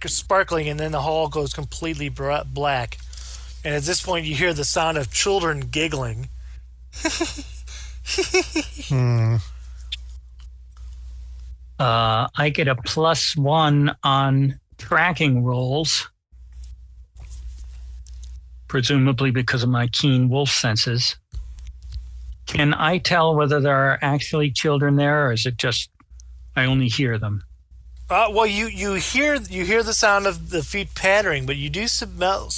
Speaker 2: sparkling, and then the hall goes completely black. And at this point, you hear the sound of children giggling.
Speaker 3: I get a +1 on tracking rolls, presumably because of my keen wolf senses. Can I tell whether there are actually children there, or is it just I only hear them?
Speaker 2: Well, you hear the sound of the feet pattering, but you do smell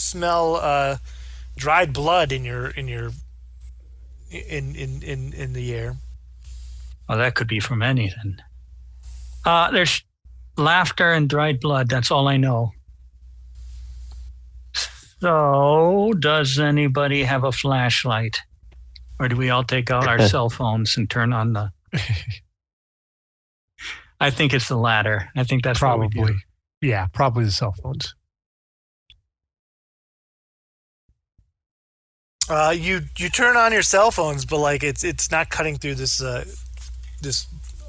Speaker 2: dried blood in the air.
Speaker 3: Well, that could be from anything. There's laughter and dried blood. That's all I know. So, does anybody have a flashlight? Or do we all take out our cell phones and turn on the... I think it's the latter. I think that's
Speaker 6: probably. Yeah, probably the cell phones.
Speaker 2: You turn on your cell phones, but like it's not cutting through this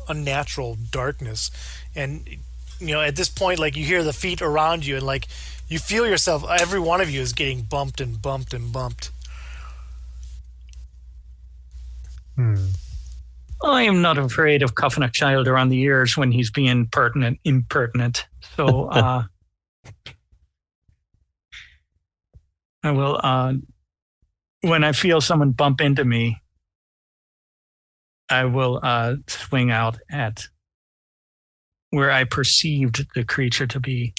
Speaker 2: unnatural darkness, and at this point, like you hear the feet around you, and like you feel yourself. Every one of you is getting bumped and bumped and bumped.
Speaker 3: I am not afraid of cuffing a child around the ears when he's being impertinent. So I will, when I feel someone bump into me, I will swing out at where I perceived the creature to be.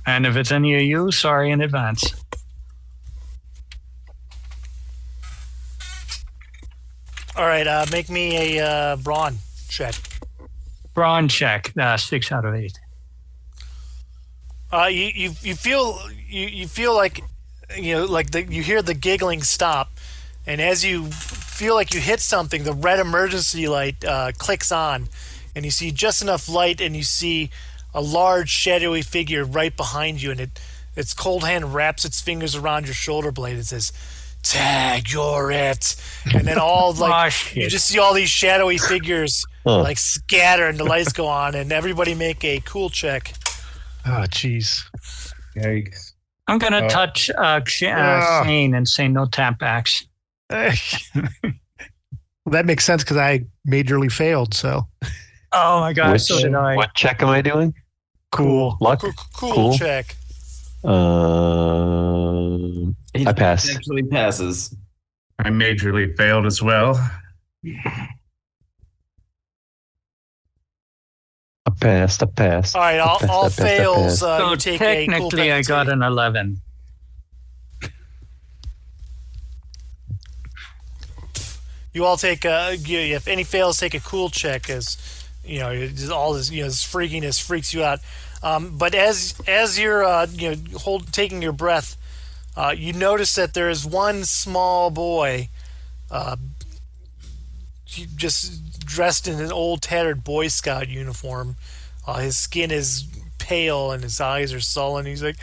Speaker 3: And if it's any of you, sorry in advance.
Speaker 2: All right, make me a brawn check.
Speaker 3: Brawn check, 6 out of 8.
Speaker 2: You feel like you hear the giggling stop, and as you feel like you hit something, the red emergency light clicks on, and you see just enough light, and you see a large shadowy figure right behind you, and its cold hand wraps its fingers around your shoulder blade and says, "Tag, you're it." And then you just see all these shadowy figures like scatter, and the lights go on, and everybody make a cool check.
Speaker 6: Oh, jeez.
Speaker 4: Yikes.
Speaker 3: I'm going to touch Shane and say no tap backs.
Speaker 6: Well, that makes sense because I majorly failed, so.
Speaker 3: Oh my gosh, so did I.
Speaker 5: What check am I doing?
Speaker 6: Cool.
Speaker 5: Luck?
Speaker 2: Cool check.
Speaker 5: I passed.
Speaker 7: It actually passes.
Speaker 4: I majorly failed as well.
Speaker 5: I passed.
Speaker 2: All right, all fails.
Speaker 3: So
Speaker 2: you take
Speaker 3: technically,
Speaker 2: a
Speaker 3: I got an 11.
Speaker 2: You all take if any fails, take a cool check, as all this this freakiness freaks you out. But as you're taking your breath, you notice that there is one small boy, just dressed in an old tattered Boy Scout uniform. His skin is pale and his eyes are sullen. He's like,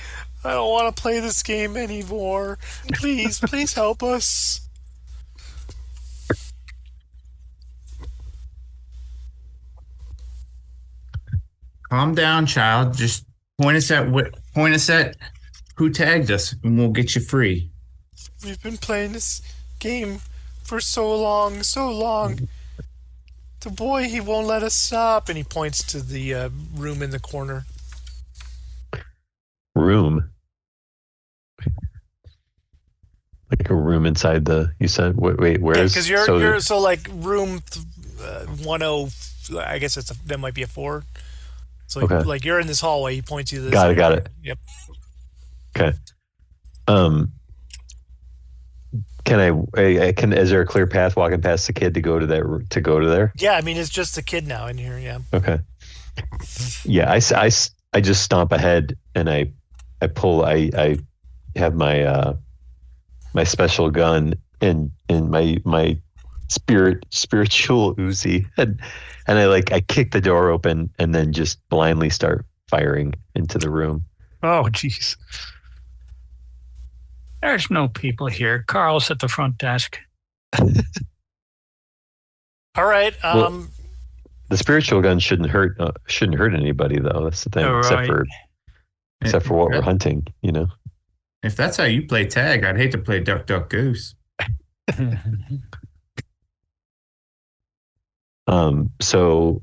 Speaker 2: "I don't want to play this game anymore. Please help us."
Speaker 4: Calm down, child. Just point us at who tagged us, and we'll get you free.
Speaker 2: We've been playing this game for so long. The boy, he won't let us stop. And he points to the room in the corner.
Speaker 5: Room? Like a room inside you said? Wait, where is?
Speaker 2: Because you're so like room 10, I guess that might be a 4. So
Speaker 5: okay.
Speaker 2: Like you're in this hallway. He points you to this.
Speaker 5: Got it.
Speaker 2: Yep.
Speaker 5: Okay. Is there a clear path walking past the kid to go to there?
Speaker 2: Yeah, I mean it's just a kid now in here. Yeah.
Speaker 5: Okay. Yeah, I just stomp ahead and I have my my special gun and my spiritual Uzi and I kick the door open and then just blindly start firing into the room.
Speaker 6: Oh, jeez.
Speaker 3: There's no people here. Carl's at the front desk.
Speaker 2: All right.
Speaker 5: Well, the spiritual gun shouldn't hurt anybody though. That's the thing. Right. Except for what we're hunting,
Speaker 4: If that's how you play tag, I'd hate to play duck, duck, goose.
Speaker 5: So,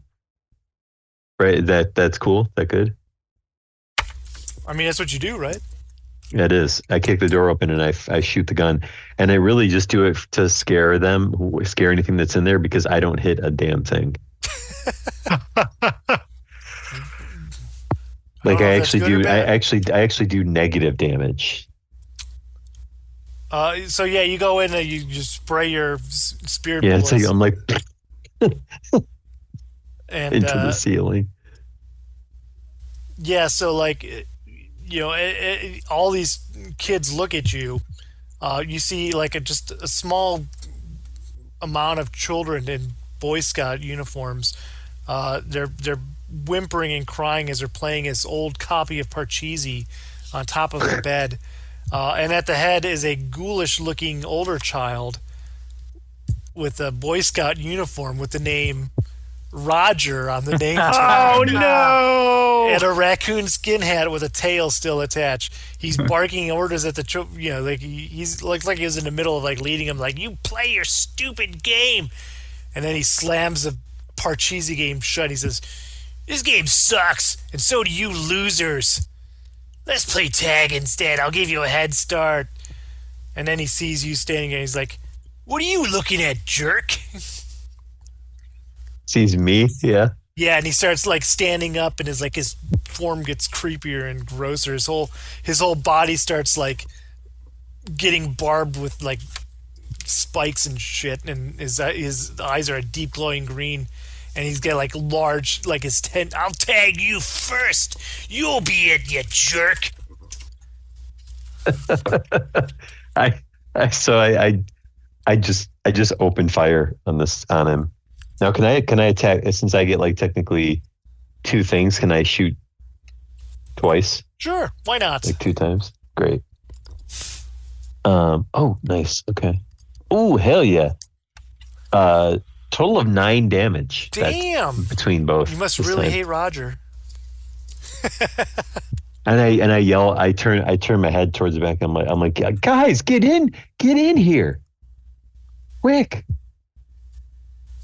Speaker 5: right, that's cool. That good?
Speaker 2: I mean, that's what you do, right?
Speaker 5: It is. I kick the door open and I shoot the gun, and I really just do it to scare anything that's in there because I don't hit a damn thing. Like I
Speaker 2: that's
Speaker 5: actually
Speaker 2: good or
Speaker 5: do. I
Speaker 2: bad.
Speaker 5: actually do negative damage.
Speaker 2: So yeah, you go in and you just spray your spirit
Speaker 5: Yeah, it's like
Speaker 2: bullets,
Speaker 5: I'm like
Speaker 2: and
Speaker 5: into the ceiling.
Speaker 2: yeah, so like all these kids look at you. You see like just a small amount of children in Boy Scout uniforms. They're whimpering and crying as they're playing this old copy of Parcheesi on top of the bed. And at the head is a ghoulish-looking older child with a Boy Scout uniform with the name Roger on the name tag.
Speaker 6: Oh no!
Speaker 2: And a raccoon skin hat with a tail still attached. He's barking orders at the like he's looks like he was in the middle of like leading him, like, you play your stupid game, and then he slams the Parcheesi game shut. He says, "This game sucks, and so do you losers. Let's play tag instead. I'll give you a head start." And then he sees you standing there. He's like, "What are you looking at, jerk?"
Speaker 5: Sees me, yeah.
Speaker 2: Yeah, and he starts like standing up, and his form gets creepier and grosser. His whole body starts like getting barbed with like spikes and shit, and his eyes are a deep glowing green, and he's got like large like his tent. "I'll tag you first. You'll be it, you jerk."
Speaker 5: I just open fire on him. Now can I attack, since I get like technically 2 things, can I shoot twice?
Speaker 2: Sure, why not?
Speaker 5: Like 2 times? Great. Oh, nice. Okay. Oh, hell yeah. Total of 9 damage.
Speaker 2: Damn.
Speaker 5: Between both.
Speaker 2: You must really hate Roger.
Speaker 5: And I yell. I turn my head towards the back. I'm like, guys, get in here, quick!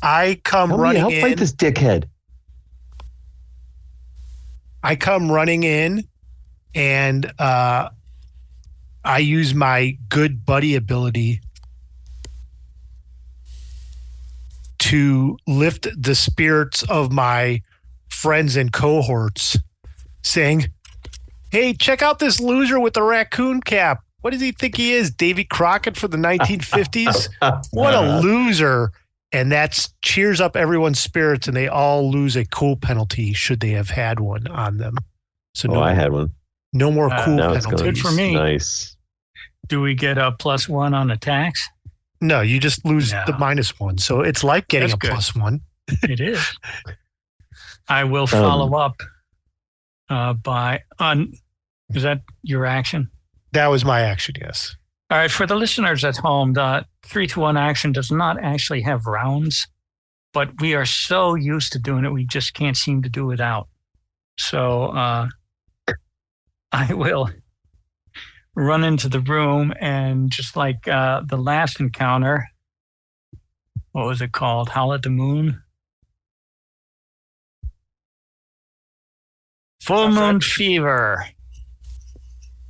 Speaker 6: I come running in.
Speaker 5: Help fight this dickhead.
Speaker 6: I come running in, and I use my good buddy ability to lift the spirits of my friends and cohorts, saying, "Hey, check out this loser with the raccoon cap. What does he think he is, Davy Crockett for the 1950s? What a loser." And that cheers up everyone's spirits, and they all lose a cool penalty should they have had one on them. So
Speaker 5: I had one.
Speaker 6: No more cool penalties.
Speaker 3: Good for me.
Speaker 5: Nice.
Speaker 3: Do we get a +1 on attacks?
Speaker 6: No, you just lose the -1. So it's like getting a +1.
Speaker 3: It is. I will follow up is that your action?
Speaker 6: That was my action, yes.
Speaker 3: All right, for the listeners at home, the 3-2-1 action does not actually have rounds, but we are so used to doing it, we just can't seem to do it out. So I will run into the room, and just like the last encounter, what was it called? Howl at the Moon? Full Moon Fever.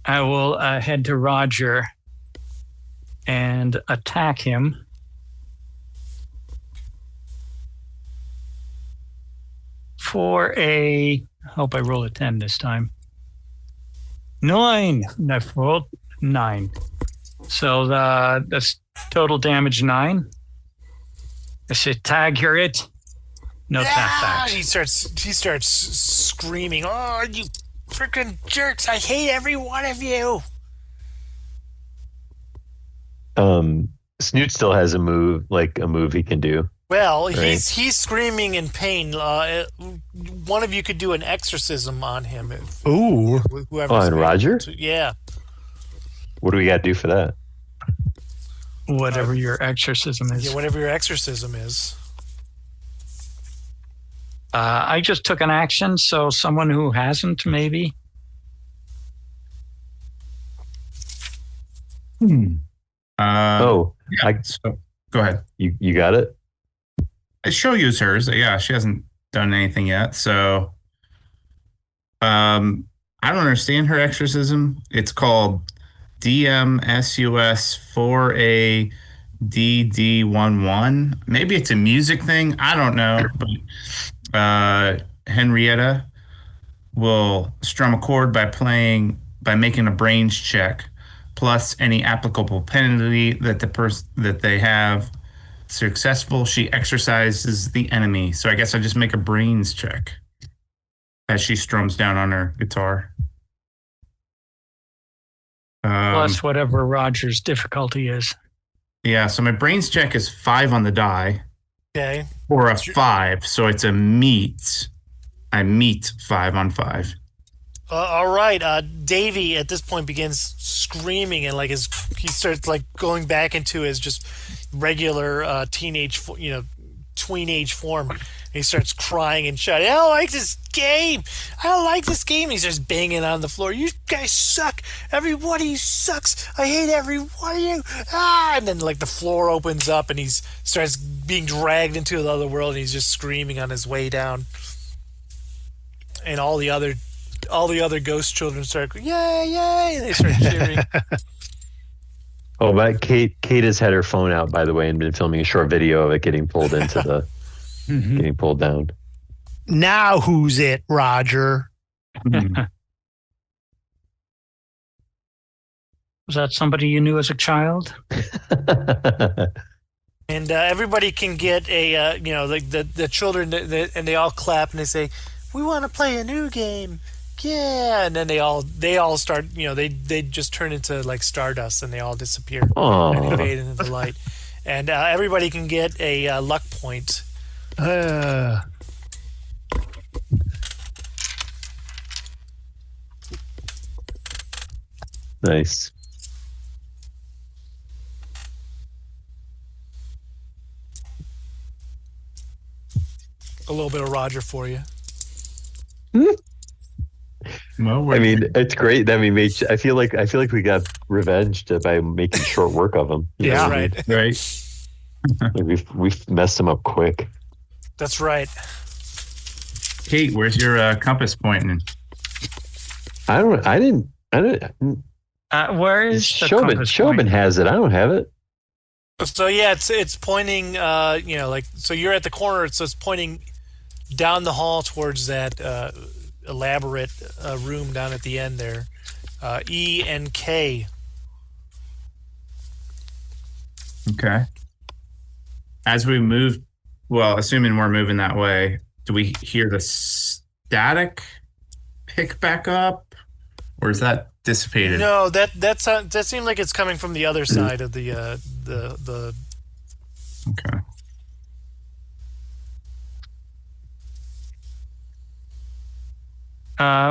Speaker 3: I will head to Roger and attack him. I hope I roll a 10 this time. 9. I rolled 9. So that's total damage 9. I say, tag, you're it. No tap backs.
Speaker 2: He starts screaming, "Oh, you freaking jerks! I hate every one of you!"
Speaker 5: Snoot still has a move he can do.
Speaker 2: Well, right? He's screaming in pain. One of you could do an exorcism on him.
Speaker 6: Ooh.
Speaker 5: On Roger?
Speaker 2: Yeah.
Speaker 5: What do we got to do for that?
Speaker 3: Whatever your exorcism is.
Speaker 2: Yeah, whatever your exorcism is.
Speaker 3: I just took an action, so someone who hasn't, maybe.
Speaker 4: So, go ahead.
Speaker 5: You got it?
Speaker 4: She'll use hers. Yeah, she hasn't done anything yet. So, I don't understand her exorcism. It's called DMSUS 4ADD11. Maybe it's a music thing. I don't know. But Henrietta, will strum a chord by making a brains check, plus any applicable penalty that they have. Successful, she exorcises the enemy. So I guess I just make a brains check as she strums down on her guitar.
Speaker 3: Plus whatever Roger's difficulty is.
Speaker 4: Yeah, so my brains check is 5 on the die.
Speaker 2: Okay.
Speaker 4: Or a 5, so it's a meet. I meet 5 on 5.
Speaker 2: All right. Davey at this point begins screaming and he starts going back into his just regular tween-age form. And he starts crying and shouting, "I don't like this game! I don't like this game!" And he starts banging on the floor. "You guys suck! Everybody sucks! I hate every one of you! Ah!" And then the floor opens up and he starts being dragged into the other world and he's just screaming on his way down. And all the other ghost children start, "Yay, yay!" And they start cheering.
Speaker 5: Oh, but Kate has had her phone out, by the way, and been filming a short video of it getting pulled into the, getting pulled down.
Speaker 6: Now who's it, Roger?
Speaker 3: Was that somebody you knew as a child?
Speaker 2: And everybody can get a, the children, and they all clap and they say, "We want to play a new game." Yeah, and then they all start, they just turn into stardust and they all disappear and fade into the light. And everybody can get a luck point.
Speaker 5: Nice.
Speaker 2: A little bit of Roger for you.
Speaker 5: Well, I mean, it's great that we made. I feel like we got revenged by making short work of him.
Speaker 2: Yeah, right.
Speaker 4: Right.
Speaker 5: We've messed him up quick.
Speaker 2: That's right.
Speaker 4: Kate, where's your compass pointing?
Speaker 5: I didn't.
Speaker 3: Where is the compass
Speaker 5: Shobin
Speaker 3: point?
Speaker 5: has it. I don't have it.
Speaker 2: So yeah, it's pointing. So you're at the corner, so it's pointing down the hall towards that elaborate room down at the end there. E and K.
Speaker 4: Okay. As we move, well, assuming we're moving that way, do we hear the static pick back up, or is that dissipated?
Speaker 2: No, that seemed like it's coming from the other side of the.
Speaker 4: Okay.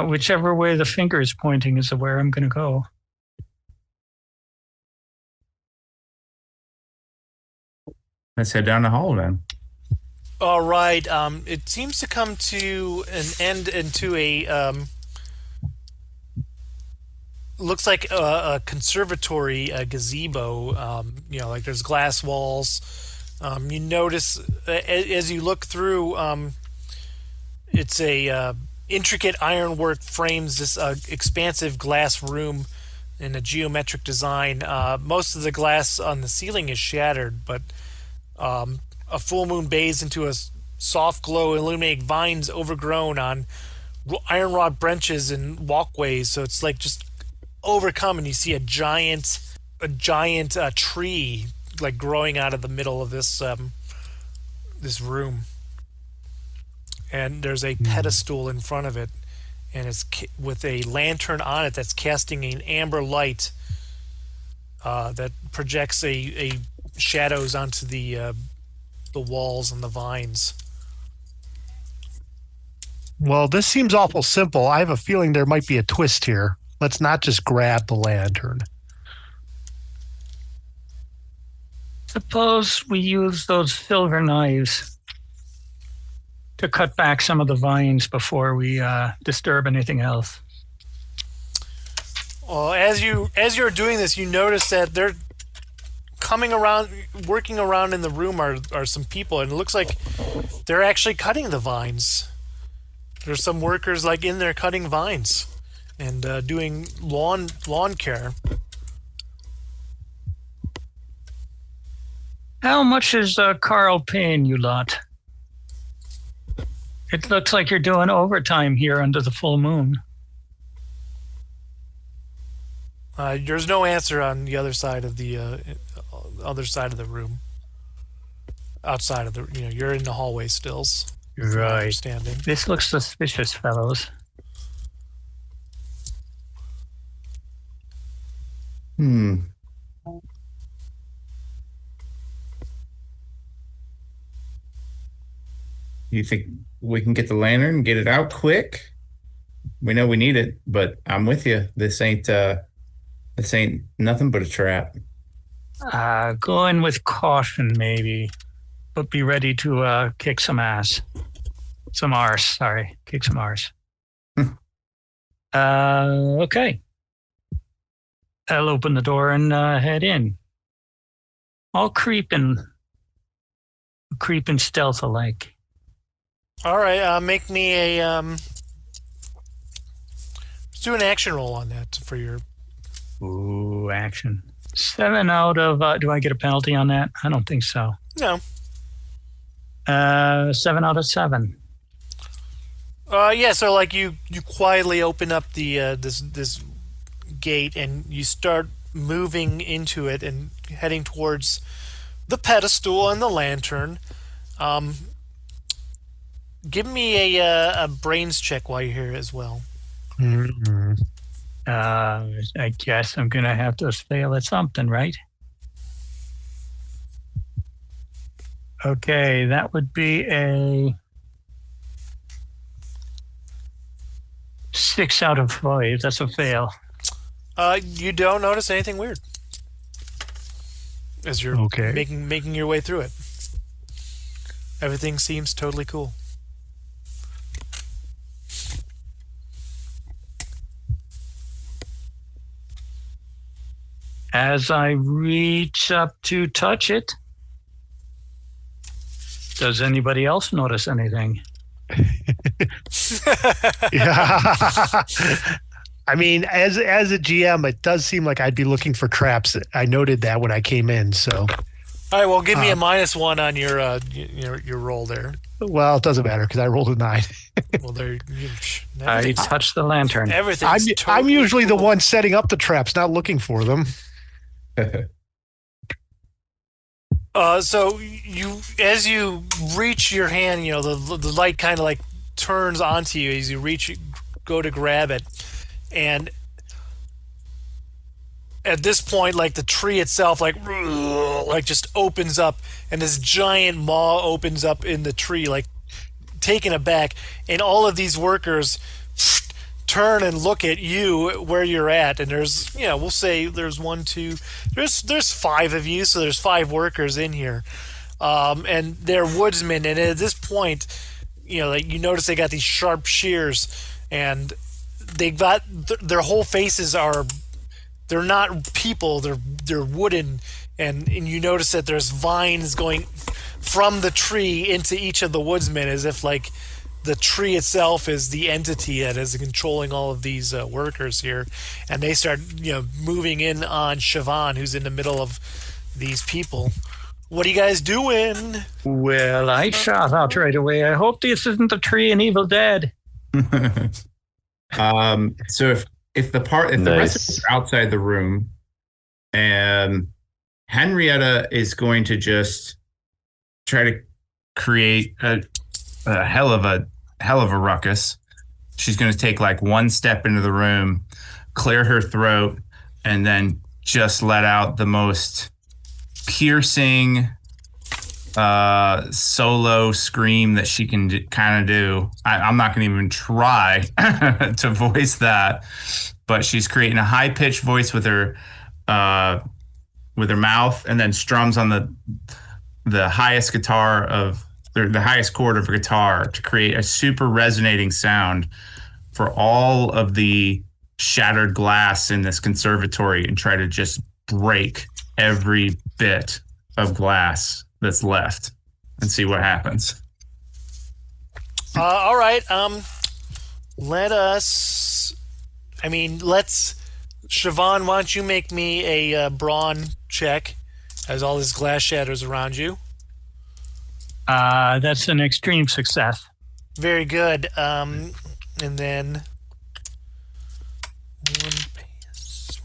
Speaker 3: Whichever way the finger is pointing is where I'm going to go.
Speaker 4: Let's head down the hall then.
Speaker 2: All right. It seems to come to an end into a looks like a conservatory, a gazebo. There's glass walls. You notice as you look through, it's a intricate ironwork frames this expansive glass room in a geometric design. Most of the glass on the ceiling is shattered, but a full moon bathes into a soft glow, illuminating vines overgrown on iron rod benches and walkways. So it's just overcome, and you see a giant tree growing out of the middle of this room. And there's a pedestal in front of it, and it's with a lantern on it that's casting an amber light that projects a shadows onto the walls and the vines.
Speaker 6: Well, this seems awful simple. I have a feeling there might be a twist here. Let's not just grab the lantern.
Speaker 3: Suppose we use those silver knives to cut back some of the vines before we disturb anything else.
Speaker 2: Well, as you're doing this, you notice that they're working around in the room are some people, and it looks like they're actually cutting the vines. There's some workers in there cutting vines and doing lawn care. How
Speaker 3: much is Carl paying you lot? It looks like you're doing overtime here under the full moon.
Speaker 2: There's no answer on the other side of the room. Outside of the, you're in the hallway stills.
Speaker 3: Right.
Speaker 2: Standing.
Speaker 3: This looks suspicious, fellows.
Speaker 4: You think we can get the lantern and get it out quick? We know we need it, but I'm with you. This ain't nothing but a trap.
Speaker 3: Go in with caution, maybe, but be ready to kick some ass. Some arse, sorry. Kick some arse. Okay. I'll open the door and head in. All creeping stealth-alike.
Speaker 2: All right, make me a let's do an action roll on that for your.
Speaker 3: Ooh, action. 7 out of. Do I get a penalty on that? I don't think so.
Speaker 2: No.
Speaker 3: 7 out of 7.
Speaker 2: Yeah. So like you quietly open up the this gate and you start moving into it and heading towards the pedestal and the lantern. Give me a brains check while you're here as well.
Speaker 3: Mm-hmm. I guess I'm gonna have to fail at something, right? Okay, that would be a 6 out of 5. That's a fail.
Speaker 2: You don't notice anything weird as you're making your way through it. Everything seems totally cool.
Speaker 3: As I reach up to touch it, does anybody else notice anything?
Speaker 6: Yeah. I mean, as a GM, it does seem like I'd be looking for traps. I noted that when I came in. So,
Speaker 2: all right. Well, give me a -1 on your roll there.
Speaker 6: Well, it doesn't matter because I rolled a 9.
Speaker 2: Well, there.
Speaker 3: I touched the lantern.
Speaker 6: I'm usually the one setting up the traps, not looking for them.
Speaker 2: So as you reach your hand, the light kind of like turns onto you as you go to grab it, and at this point, like the tree itself, like just opens up, and this giant maw opens up in the tree, like taken aback, and all of these workers turn and look at you where you're at, and there's we'll say there's 5 of you, so there's 5 workers in here, and they're woodsmen, and at this point like you notice they got these sharp shears, and they got their whole faces they're not people, they're wooden, and you notice that there's vines going from the tree into each of the woodsmen, as if like the tree itself is the entity that is controlling all of these workers here, and they start moving in on Siobhan, who's in the middle of these people. What are you guys doing?
Speaker 3: Well, I shot out right away. I hope this isn't the tree in Evil Dead.
Speaker 4: So if the rest of us are outside the room, and Henrietta is going to just try to create a hell of a ruckus. She's going to take like one step into the room, clear her throat, and then just let out the most piercing solo scream that she can kind of do. I'm not going to even try to voice that, but she's creating a high-pitched voice with her mouth, and then strums on the highest guitar of the highest chord of a guitar to create a super resonating sound for all of the shattered glass in this conservatory, and try to just break every bit of glass that's left and see what happens.
Speaker 2: All right. Siobhan, why don't you make me a brawn check as all this glass shatters around you?
Speaker 3: That's an extreme success.
Speaker 2: Very good. And then one pass.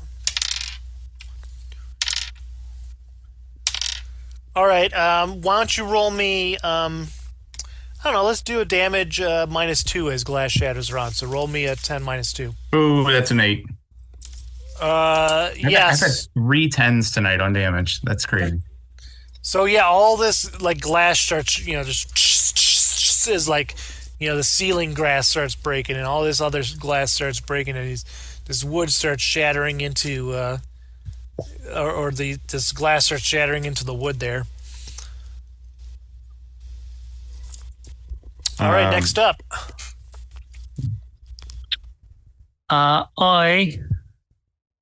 Speaker 2: All right. Why don't you roll me? I don't know. Let's do a damage -2 as glass shatters are on. So roll me a 10 -2.
Speaker 4: Ooh, that's an 8.
Speaker 2: Yes.
Speaker 4: I've had 3 10s tonight on damage. That's crazy.
Speaker 2: So yeah, all this like glass starts, just is like, the ceiling glass starts breaking, and all this other glass starts breaking, and this wood starts shattering into, this glass starts shattering into the wood there. All right, next up.
Speaker 3: I,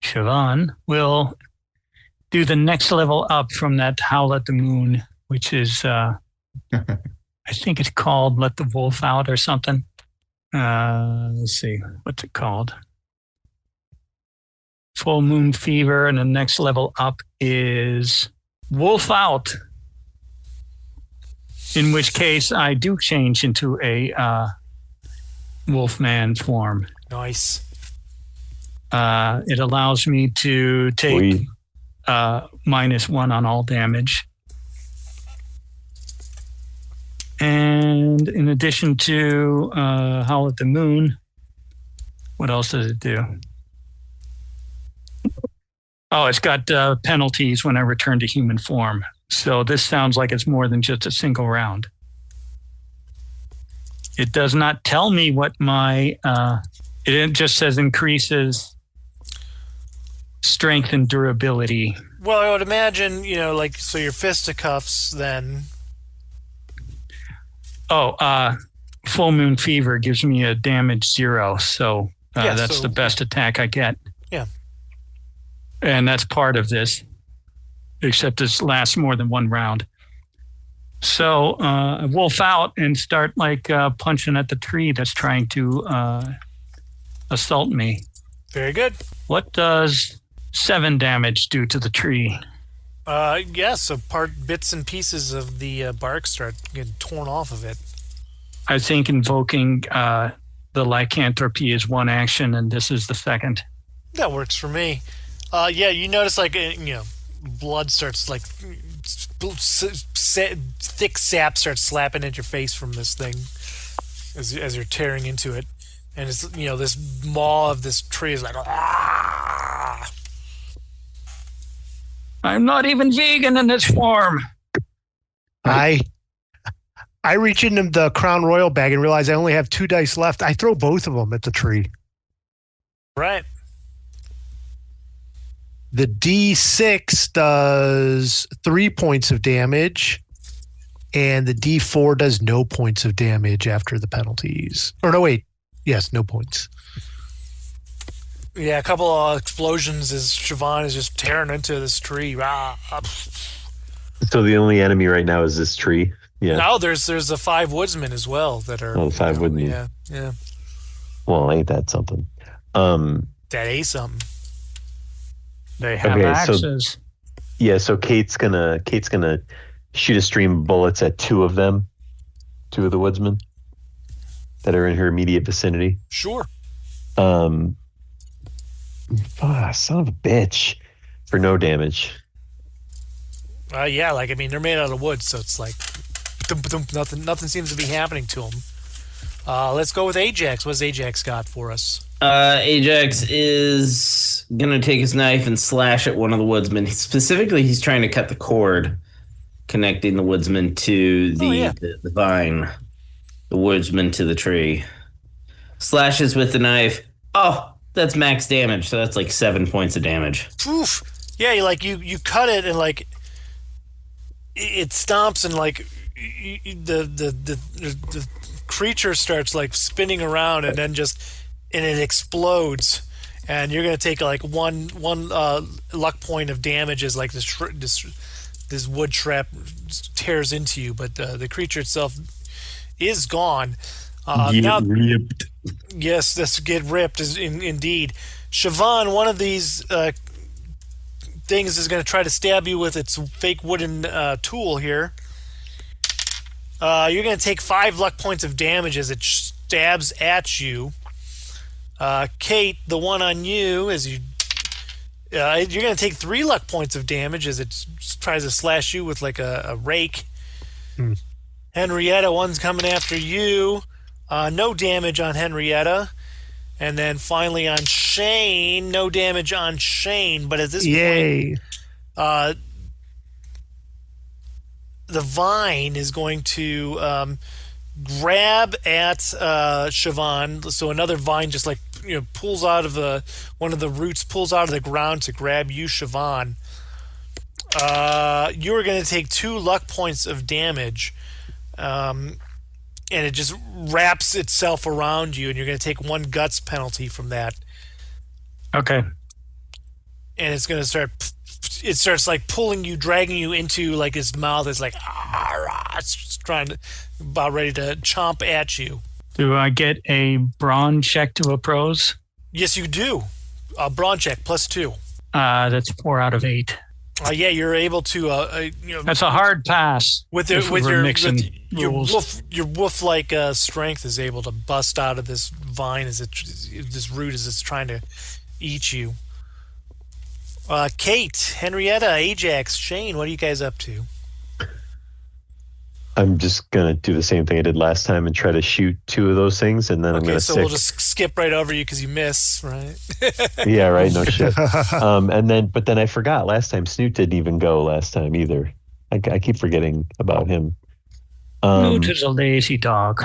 Speaker 3: Siobhan, will do the next level up from that Howl at the Moon, which is, I think it's called Let the Wolf Out or something. Let's see, what's it called? Full Moon Fever, and the next level up is Wolf Out. In which case, I do change into a wolfman form.
Speaker 2: Nice.
Speaker 3: It allows me to take -1 on all damage. And in addition to Howl at the Moon, what else does it do? Oh, it's got penalties when I return to human form. So this sounds like it's more than just a single round. It does not tell me what my... it just says increases strength and durability.
Speaker 2: Well, I would imagine, so your fisticuffs then...
Speaker 3: Full Moon Fever gives me a damage 0, so that's the best attack I get.
Speaker 2: Yeah.
Speaker 3: And that's part of this, except this lasts more than one round. So I wolf out and start punching at the tree that's trying to assault me.
Speaker 2: Very good.
Speaker 3: What does 7 damage do to the tree?
Speaker 2: So bits and pieces of the bark start getting torn off of it.
Speaker 3: I think invoking the lycanthropy is one action, and this is the second.
Speaker 2: That works for me. You notice blood starts thick sap starts slapping at your face from this thing as you're tearing into it, and it's this maw of this tree is like ah.
Speaker 3: I'm not even vegan in this form.
Speaker 6: I reach into the Crown Royal bag and realize I only have 2 dice left. I throw both of them at the tree.
Speaker 2: Right.
Speaker 6: The D6 does 3 points of damage, and the D4 does no points of damage after the penalties. Or no, wait. Yes, no points.
Speaker 2: Yeah, a couple of explosions as Siobhan is just tearing into this tree.
Speaker 5: So the only enemy right now is this tree. Yeah.
Speaker 2: No, there's the 5 woodsmen as well that are.
Speaker 5: Oh, the 5 woodsmen.
Speaker 2: Yeah.
Speaker 5: Well, ain't that something?
Speaker 2: That ain't something.
Speaker 3: They have axes.
Speaker 5: So Kate's gonna shoot a stream of bullets at 2 of them, 2 of the woodsmen that are in her immediate vicinity.
Speaker 2: Sure.
Speaker 5: Son of a bitch, for no damage.
Speaker 2: they're made out of wood, so it's like nothing seems to be happening to them. Let's go with Ajax. What's Ajax got for us?
Speaker 7: Ajax is gonna take his knife and slash at one of the woodsmen. Specifically, he's trying to cut the cord connecting the woodsman to the vine, the woodsman to the tree. Slashes with the knife. Oh, that's max damage, so that's like 7 points of damage.
Speaker 2: Poof. Yeah, you cut it and it stomps and the creature starts spinning around and then it explodes, and you're gonna take one luck point of damage as this wood trap tears into you, but the creature itself is gone.
Speaker 4: Ripped.
Speaker 2: Yes, this get ripped is indeed. Siobhan, one of these things is going to try to stab you with its fake wooden tool here. You're going to take 5 luck points of damage as it stabs at you. Kate, the one on you, as you're going to take 3 luck points of damage as it tries to slash you with like a rake. Henrietta, one's coming after you. No damage on Henrietta. And then finally on Shane, no damage on Shane. But at this point, the vine is going to grab at Siobhan. So another vine just like pulls out of one of the roots, pulls out of the ground to grab you, Siobhan. You are going to take 2 luck points of damage. And it just wraps itself around you, and you're going to take 1 guts penalty from that.
Speaker 3: Okay.
Speaker 2: And it's going to start. It starts like pulling you, dragging you into like its mouth. It's like it's trying to, about ready to chomp at you.
Speaker 3: Do I get a brawn check to oppose?
Speaker 2: Yes, you do. A brawn check +2.
Speaker 3: That's 4 out of 8.
Speaker 2: Yeah, you're able to.
Speaker 3: That's a hard pass.
Speaker 2: With your wolf-like strength is able to bust out of this vine this root as it's trying to eat you. Kate, Henrietta, Ajax, Shane, what are you guys up to?
Speaker 5: I'm just gonna do the same thing I did last time and try to shoot 2 of those things, and then I'm gonna.
Speaker 2: So we'll just skip right over you because you miss, right?
Speaker 5: Yeah, right. No shit. But then I forgot last time. Snoot didn't even go last time either. I keep forgetting about him.
Speaker 3: Snoot is a lazy dog.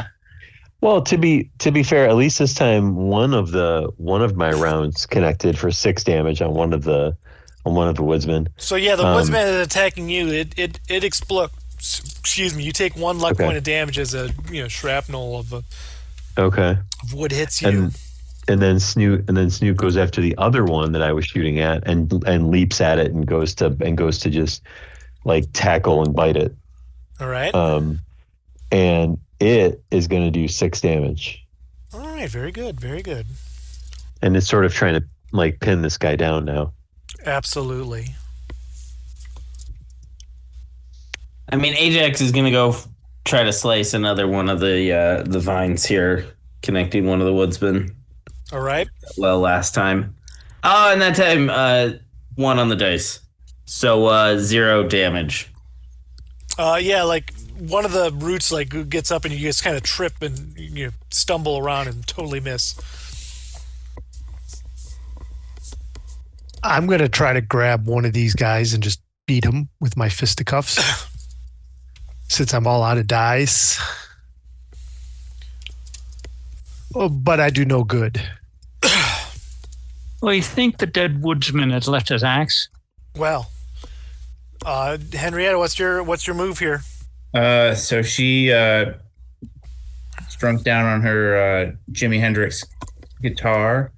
Speaker 5: Well, to be fair, at least this time one of my rounds connected for 6 damage on one of the woodsmen.
Speaker 2: So yeah, the woodsman is attacking you. It explodes. Excuse me. You take 1 luck point of damage as a shrapnel of wood hits you.
Speaker 5: And then Snoot goes after the other one that I was shooting at and leaps at it and goes to just like tackle and bite it.
Speaker 2: All right.
Speaker 5: And it is going to do 6 damage.
Speaker 2: All right. Very good. Very good.
Speaker 5: And it's sort of trying to like pin this guy down now.
Speaker 2: Absolutely.
Speaker 7: I mean, Ajax is going to go try to slice another one of the vines here, connecting one of the woodsmen.
Speaker 2: All right.
Speaker 7: Well, last time. Oh, and that time, 1 on the dice. So 0 damage.
Speaker 2: Yeah, like one of the roots like gets up and you just kind of trip and stumble around and totally miss.
Speaker 6: I'm going to try to grab one of these guys and just beat him with my fisticuffs. Since I'm all out of dice. Oh, but I do no good.
Speaker 3: Well, you think the dead woodsman has left his axe?
Speaker 2: Well, Henrietta, what's your move here?
Speaker 4: So she strung down on her Jimi Hendrix guitar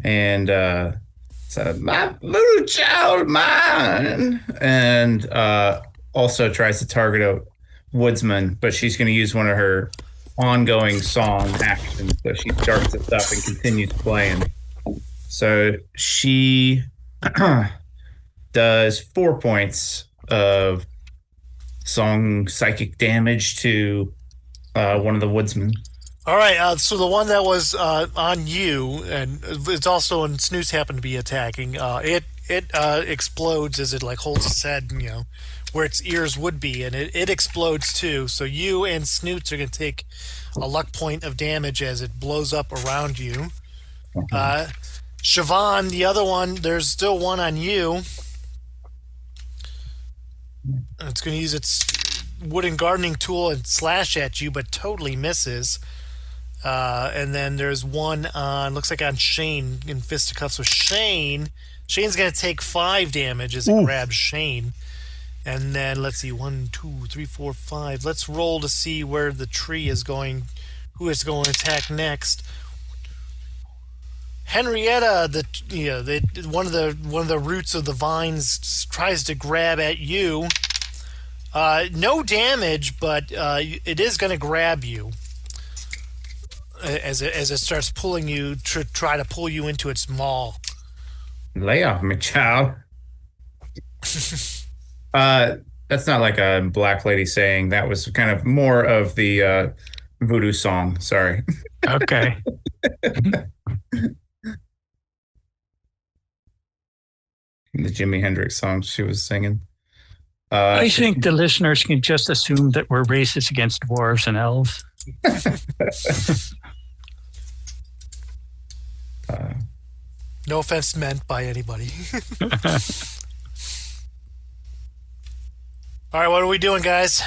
Speaker 4: and said, "My little child, mine," and also tries to target a woodsman, but she's going to use one of her ongoing song actions. So she starts it up and continues playing. So she does 4 points of song psychic damage to one of the woodsmen.
Speaker 2: All right. So the one that was on you, and it's also when Snooze happened to be attacking. It explodes as it like holds its head, where its ears would be, and it explodes too. So you and Snoots are going to take a luck point of damage as it blows up around you. Siobhan, the other one, there's still one on you. It's going to use its wooden gardening tool and slash at you, but totally misses. And then there's one on, looks like on Shane in fisticuffs. So Shane's going to take 5 damage as it grabs Shane. And then let's see, 1, 2, 3, 4, 5. Let's roll to see where the tree is going, who is going to attack next. Henrietta, one of the roots of the vines tries to grab at you. No damage, but it is going to grab you as it starts pulling you to try to pull you into its maw.
Speaker 4: Lay off me, child. That's not like a black lady saying. That was kind of more of the voodoo song. Sorry.
Speaker 3: Okay.
Speaker 4: The Jimi Hendrix song she was singing.
Speaker 3: I think the listeners can just assume that we're racist against dwarves and elves.
Speaker 2: No offense meant by anybody. All right, what are we doing, guys?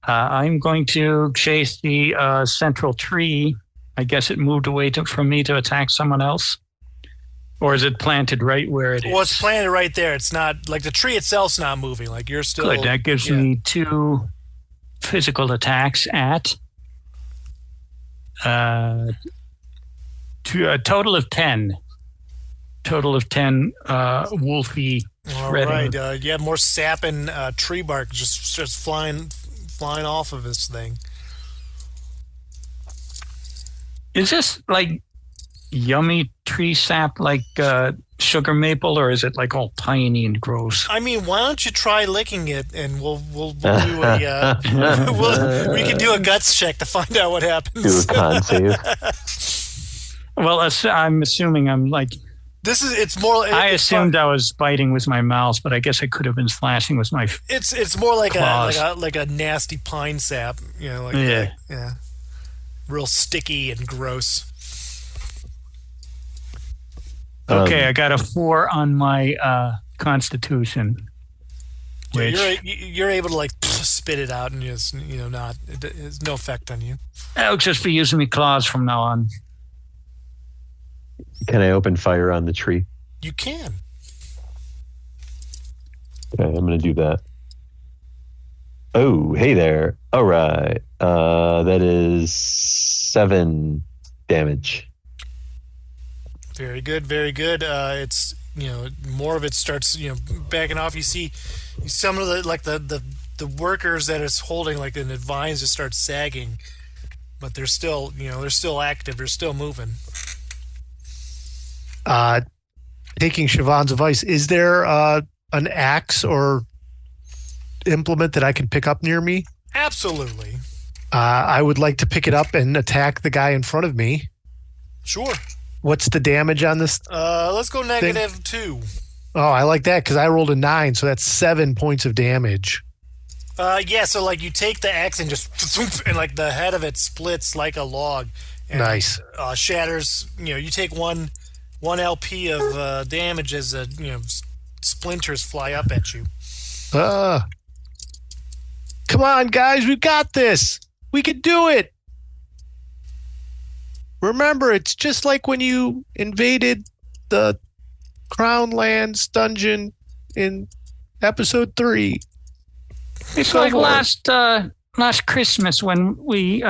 Speaker 3: I'm going to chase the central tree. I guess it moved away from me to attack someone else. Or is it planted right where it is?
Speaker 2: Well, it's planted right there. It's not like the tree itself's not moving. Like you're still.
Speaker 3: Good. That gives me 2 physical attacks at to a total of 10. Total of 10 wolfy shredding.
Speaker 2: All right. You have more sap and tree bark just flying off of this thing.
Speaker 3: Is this like yummy tree sap, like sugar maple, or is it like all piney and gross?
Speaker 2: I mean, why don't you try licking it, and we'll do a we can do a guts check to find out what happens.
Speaker 5: Do a con save.
Speaker 3: Well, I'm assuming I'm like.
Speaker 2: It's more.
Speaker 3: I assumed I was biting with my mouth, but I guess I could have been slashing with my.
Speaker 2: It's more like
Speaker 3: claws.
Speaker 2: a nasty pine sap,
Speaker 3: yeah,
Speaker 2: real sticky and gross.
Speaker 3: Okay, I got a 4 on my Constitution. Which
Speaker 2: you're able to like spit it out and just not it has no effect on you.
Speaker 3: I'll just be using my claws from now on.
Speaker 5: Can I open fire on the tree?
Speaker 2: You can.
Speaker 5: Okay, I'm going to do that. Oh, hey there. All right. That is 7 damage.
Speaker 2: Very good, very good. It's more of it starts backing off. You see some of the workers that it's holding, like the vines just start sagging, but they're still active. They're still moving.
Speaker 6: Taking Siobhan's advice, is there an axe or implement that I can pick up near me?
Speaker 2: Absolutely.
Speaker 6: I would like to pick it up and attack the guy in front of me.
Speaker 2: Sure.
Speaker 6: What's the damage on this?
Speaker 2: Let's go -2.
Speaker 6: Oh, I like that because I rolled a 9, so that's 7 points of damage.
Speaker 2: Yeah. So like you take the axe and just and like the head of it splits like a log. And,
Speaker 6: nice.
Speaker 2: Shatters. You take one LP of damage as splinters fly up at you.
Speaker 6: Come on, guys, we've got this. We can do it. Remember, it's just like when you invaded the Crown Lands dungeon in episode 3.
Speaker 3: It's like last Christmas when we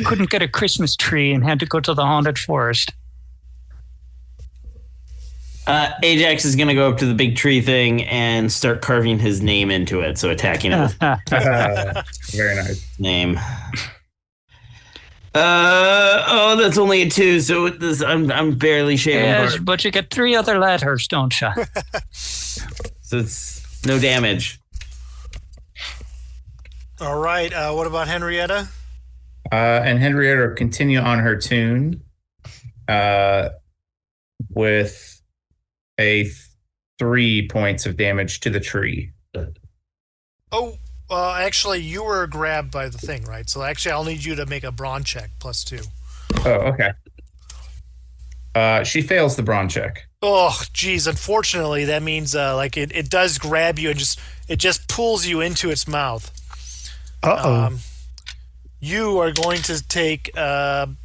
Speaker 3: couldn't get a Christmas tree and had to go to the haunted forest.
Speaker 7: Ajax is going to go up to the big tree thing and start carving his name into it. So attacking it with
Speaker 4: very nice
Speaker 7: name. That's only a 2. So I'm barely shaving.
Speaker 3: Yes, but you get 3 other letters, don't you?
Speaker 7: So it's no damage.
Speaker 2: All right. What about Henrietta?
Speaker 4: And Henrietta will continue on her tune with a 3 points of damage to the tree.
Speaker 2: Oh, actually, you were grabbed by the thing, right? So actually, I'll need you to make a brawn check +2.
Speaker 4: Oh, okay. She fails the brawn check.
Speaker 2: Oh, geez. Unfortunately, that means it does grab you and it just pulls you into its mouth.
Speaker 6: Uh-oh.
Speaker 2: You are going to take 5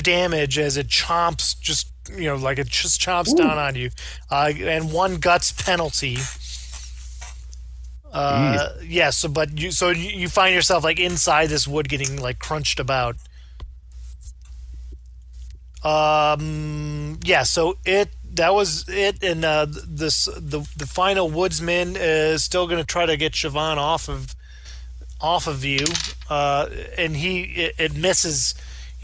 Speaker 2: damage as it chomps it just chomps down on you, and 1 guts penalty. Yeah. So you find yourself like inside this wood, getting like crunched about. Yeah. So that was it, and the final woodsman is still going to try to get Siobhan off of you, and it misses.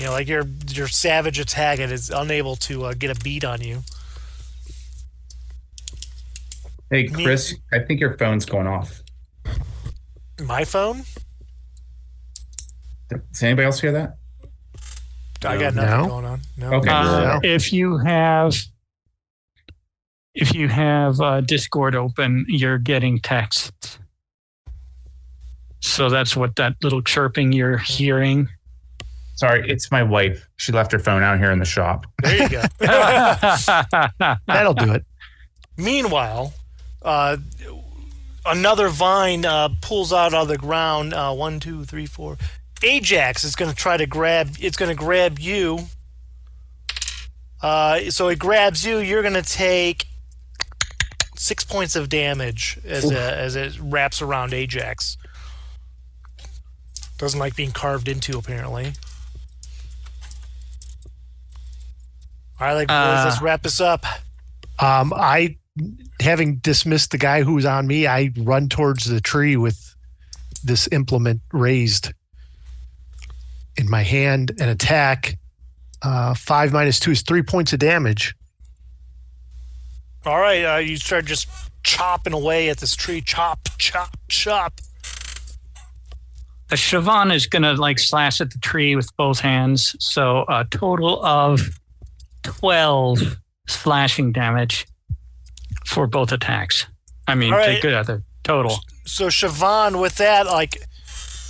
Speaker 2: Like your savage attack, it is unable to get a beat on you.
Speaker 4: Hey, Chris, I think your phone's going off.
Speaker 2: My phone?
Speaker 4: Does anybody else hear that?
Speaker 2: I got nothing going on. No.
Speaker 4: Okay.
Speaker 3: If you have Discord open, you're getting texts. So that's what that little chirping you're hearing.
Speaker 4: Sorry, it's my wife. She left her phone out here in the shop.
Speaker 2: There you go.
Speaker 6: That'll do it.
Speaker 2: Meanwhile, another vine pulls out of the ground. 1, 2, 3, 4. Ajax is going to try to grab. It's going to grab you. So it grabs you. You're going to take 6 points of damage as it wraps around Ajax. Doesn't like being carved into, apparently. All right, let's wrap this up.
Speaker 6: I, having dismissed the guy who was on me, I run towards the tree with this implement raised in my hand and attack. 5 minus 2 is 3 points of damage.
Speaker 2: All right, you start just chopping away at this tree. Chop, chop, chop.
Speaker 3: Siobhan is going to slash at the tree with both hands. So a total of 12 slashing damage for both attacks. I mean, together, total.
Speaker 2: So Siobhan, with that,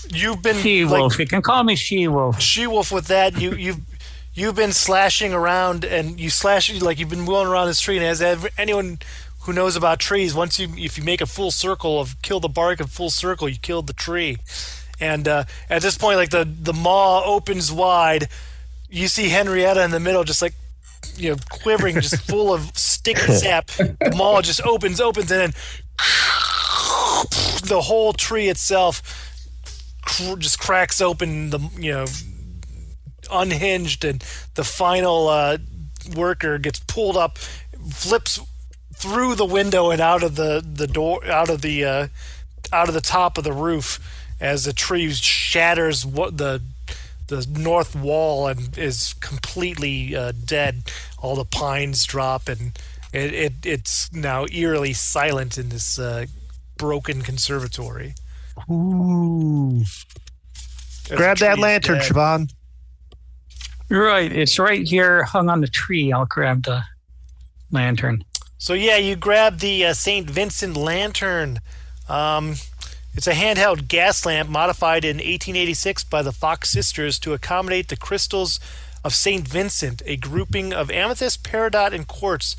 Speaker 2: you've been
Speaker 3: She-Wolf. You can call me She-Wolf.
Speaker 2: She-Wolf, with that, you've been slashing around, and you've been wheeling around this tree. And as anyone who knows about trees, if you make a full circle of kill the bark in full circle, you killed the tree. And at this point, the maw opens wide. You see Henrietta in the middle, just quivering, just full of sticky sap. The maw just opens, and then the whole tree itself just cracks open. Unhinged, and the final worker gets pulled up, flips through the window and out of the door, out of the top of the roof, as the tree shatters the north wall and is completely dead. All the pines drop, and it's now eerily silent in this broken conservatory.
Speaker 6: Ooh! Grab that lantern, Siobhan.
Speaker 3: Right, it's right here, hung on the tree. I'll grab the lantern.
Speaker 2: So yeah, you grab the St. Vincent lantern. It's a handheld gas lamp modified in 1886 by the Fox sisters to accommodate the crystals of St. Vincent, a grouping of amethyst, peridot, and quartz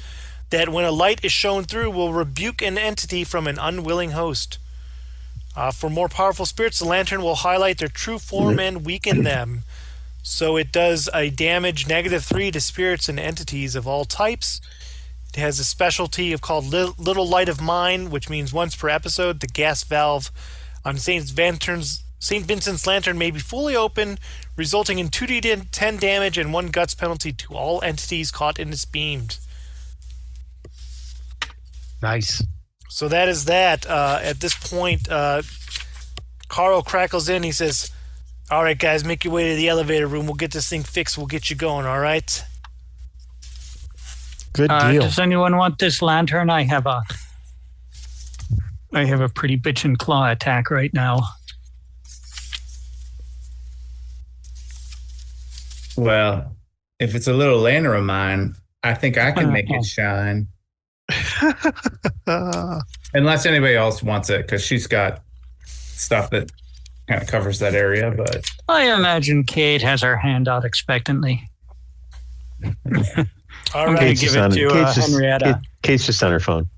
Speaker 2: that, when a light is shown through, will rebuke an entity from an unwilling host. For more powerful spirits, the lantern will highlight their true form and weaken them. So it does a damage -3 to spirits and entities of all types. It has a specialty called Little Light of Mine, which means once per episode, the gas valve on St. Vincent's lantern may be fully open, resulting in 2d10 damage and 1 guts penalty to all entities caught in its beams.
Speaker 6: Nice.
Speaker 2: So that is that. At this point, Carl crackles in. He says, "All right, guys, make your way to the elevator room. We'll get this thing fixed. We'll get you going, all right?"
Speaker 6: Good deal.
Speaker 3: Does anyone want this lantern? I have a pretty bitch and claw attack right now.
Speaker 4: Well, if it's a little lantern of mine, I think I can make it shine. Unless anybody else wants it, because she's got stuff that kind of covers that area. But
Speaker 3: I imagine Kate has her hand out expectantly.
Speaker 2: All
Speaker 3: I'm
Speaker 2: right.
Speaker 3: going to give it to Henrietta.
Speaker 5: Kate's just on her phone.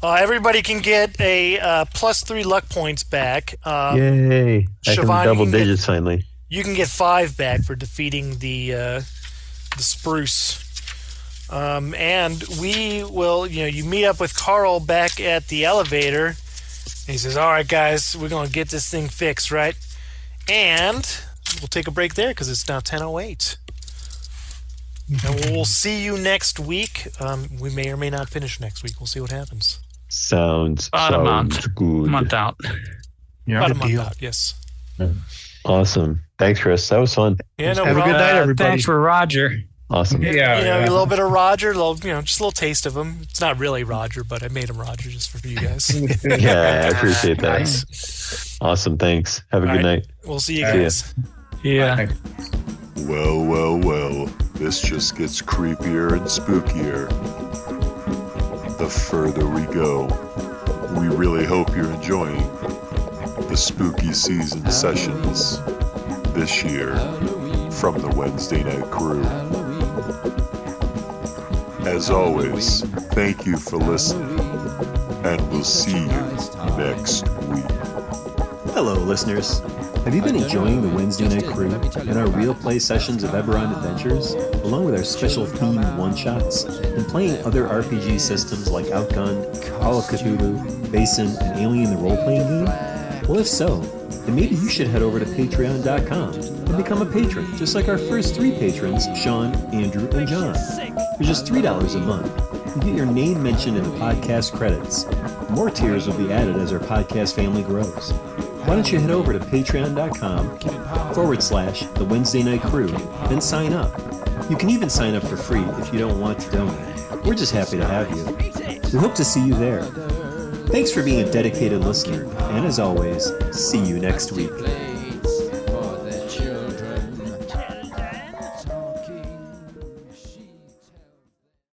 Speaker 2: Everybody can get a +3 luck points back.
Speaker 5: Yay. I can
Speaker 2: Siobhan,
Speaker 5: double digits finally.
Speaker 2: You can get 5 back for defeating the spruce. And we will, you meet up with Carl back at the elevator. And he says, "All right, guys, we're going to get this thing fixed, right?" And we'll take a break there because it's now 10:08. And we'll see you next week. We may or may not finish next week. We'll see what happens.
Speaker 5: Sounds
Speaker 3: About a month.
Speaker 5: good.
Speaker 3: Month out.
Speaker 4: yeah,
Speaker 2: About a month out, yes.
Speaker 5: Awesome. Thanks, Chris. That was fun.
Speaker 2: Yeah, no
Speaker 6: Have a
Speaker 2: problem.
Speaker 6: good night, everybody.
Speaker 3: Thanks for Roger.
Speaker 5: Awesome.
Speaker 2: A little bit of Roger, just a little taste of him. It's not really Roger, but I made him Roger just for you guys.
Speaker 5: Yeah, I appreciate that.
Speaker 4: Nice.
Speaker 5: Awesome. Thanks. Have a good night.
Speaker 2: We'll see you guys.
Speaker 3: Yeah.
Speaker 1: Well. This just gets creepier and spookier the further we go. We really hope you're enjoying the spooky season sessions this year from the Wednesday Night Crew. As always, thank you for listening, and we'll see you next week.
Speaker 9: Hello, listeners. Have you been enjoying the Wednesday Night Crew and our real play sessions of Eberron Adventures, along with our special themed one-shots, and playing other RPG systems like Outgunned, Call of Cthulhu, Basin, and Alien the Role-Playing Game? Well, if so, then maybe you should head over to patreon.com and become a patron, just like our first 3 patrons, Sean, Andrew, and John. For just $3 a month, you get your name mentioned in the podcast credits. More tiers will be added as our podcast family grows. Why don't you head over to patreon.com/The Wednesday Night Crew and sign up. You can even sign up for free if you don't want to donate. We're just happy to have you. We hope to see you there. Thanks for being a dedicated listener, and as always, see you next week.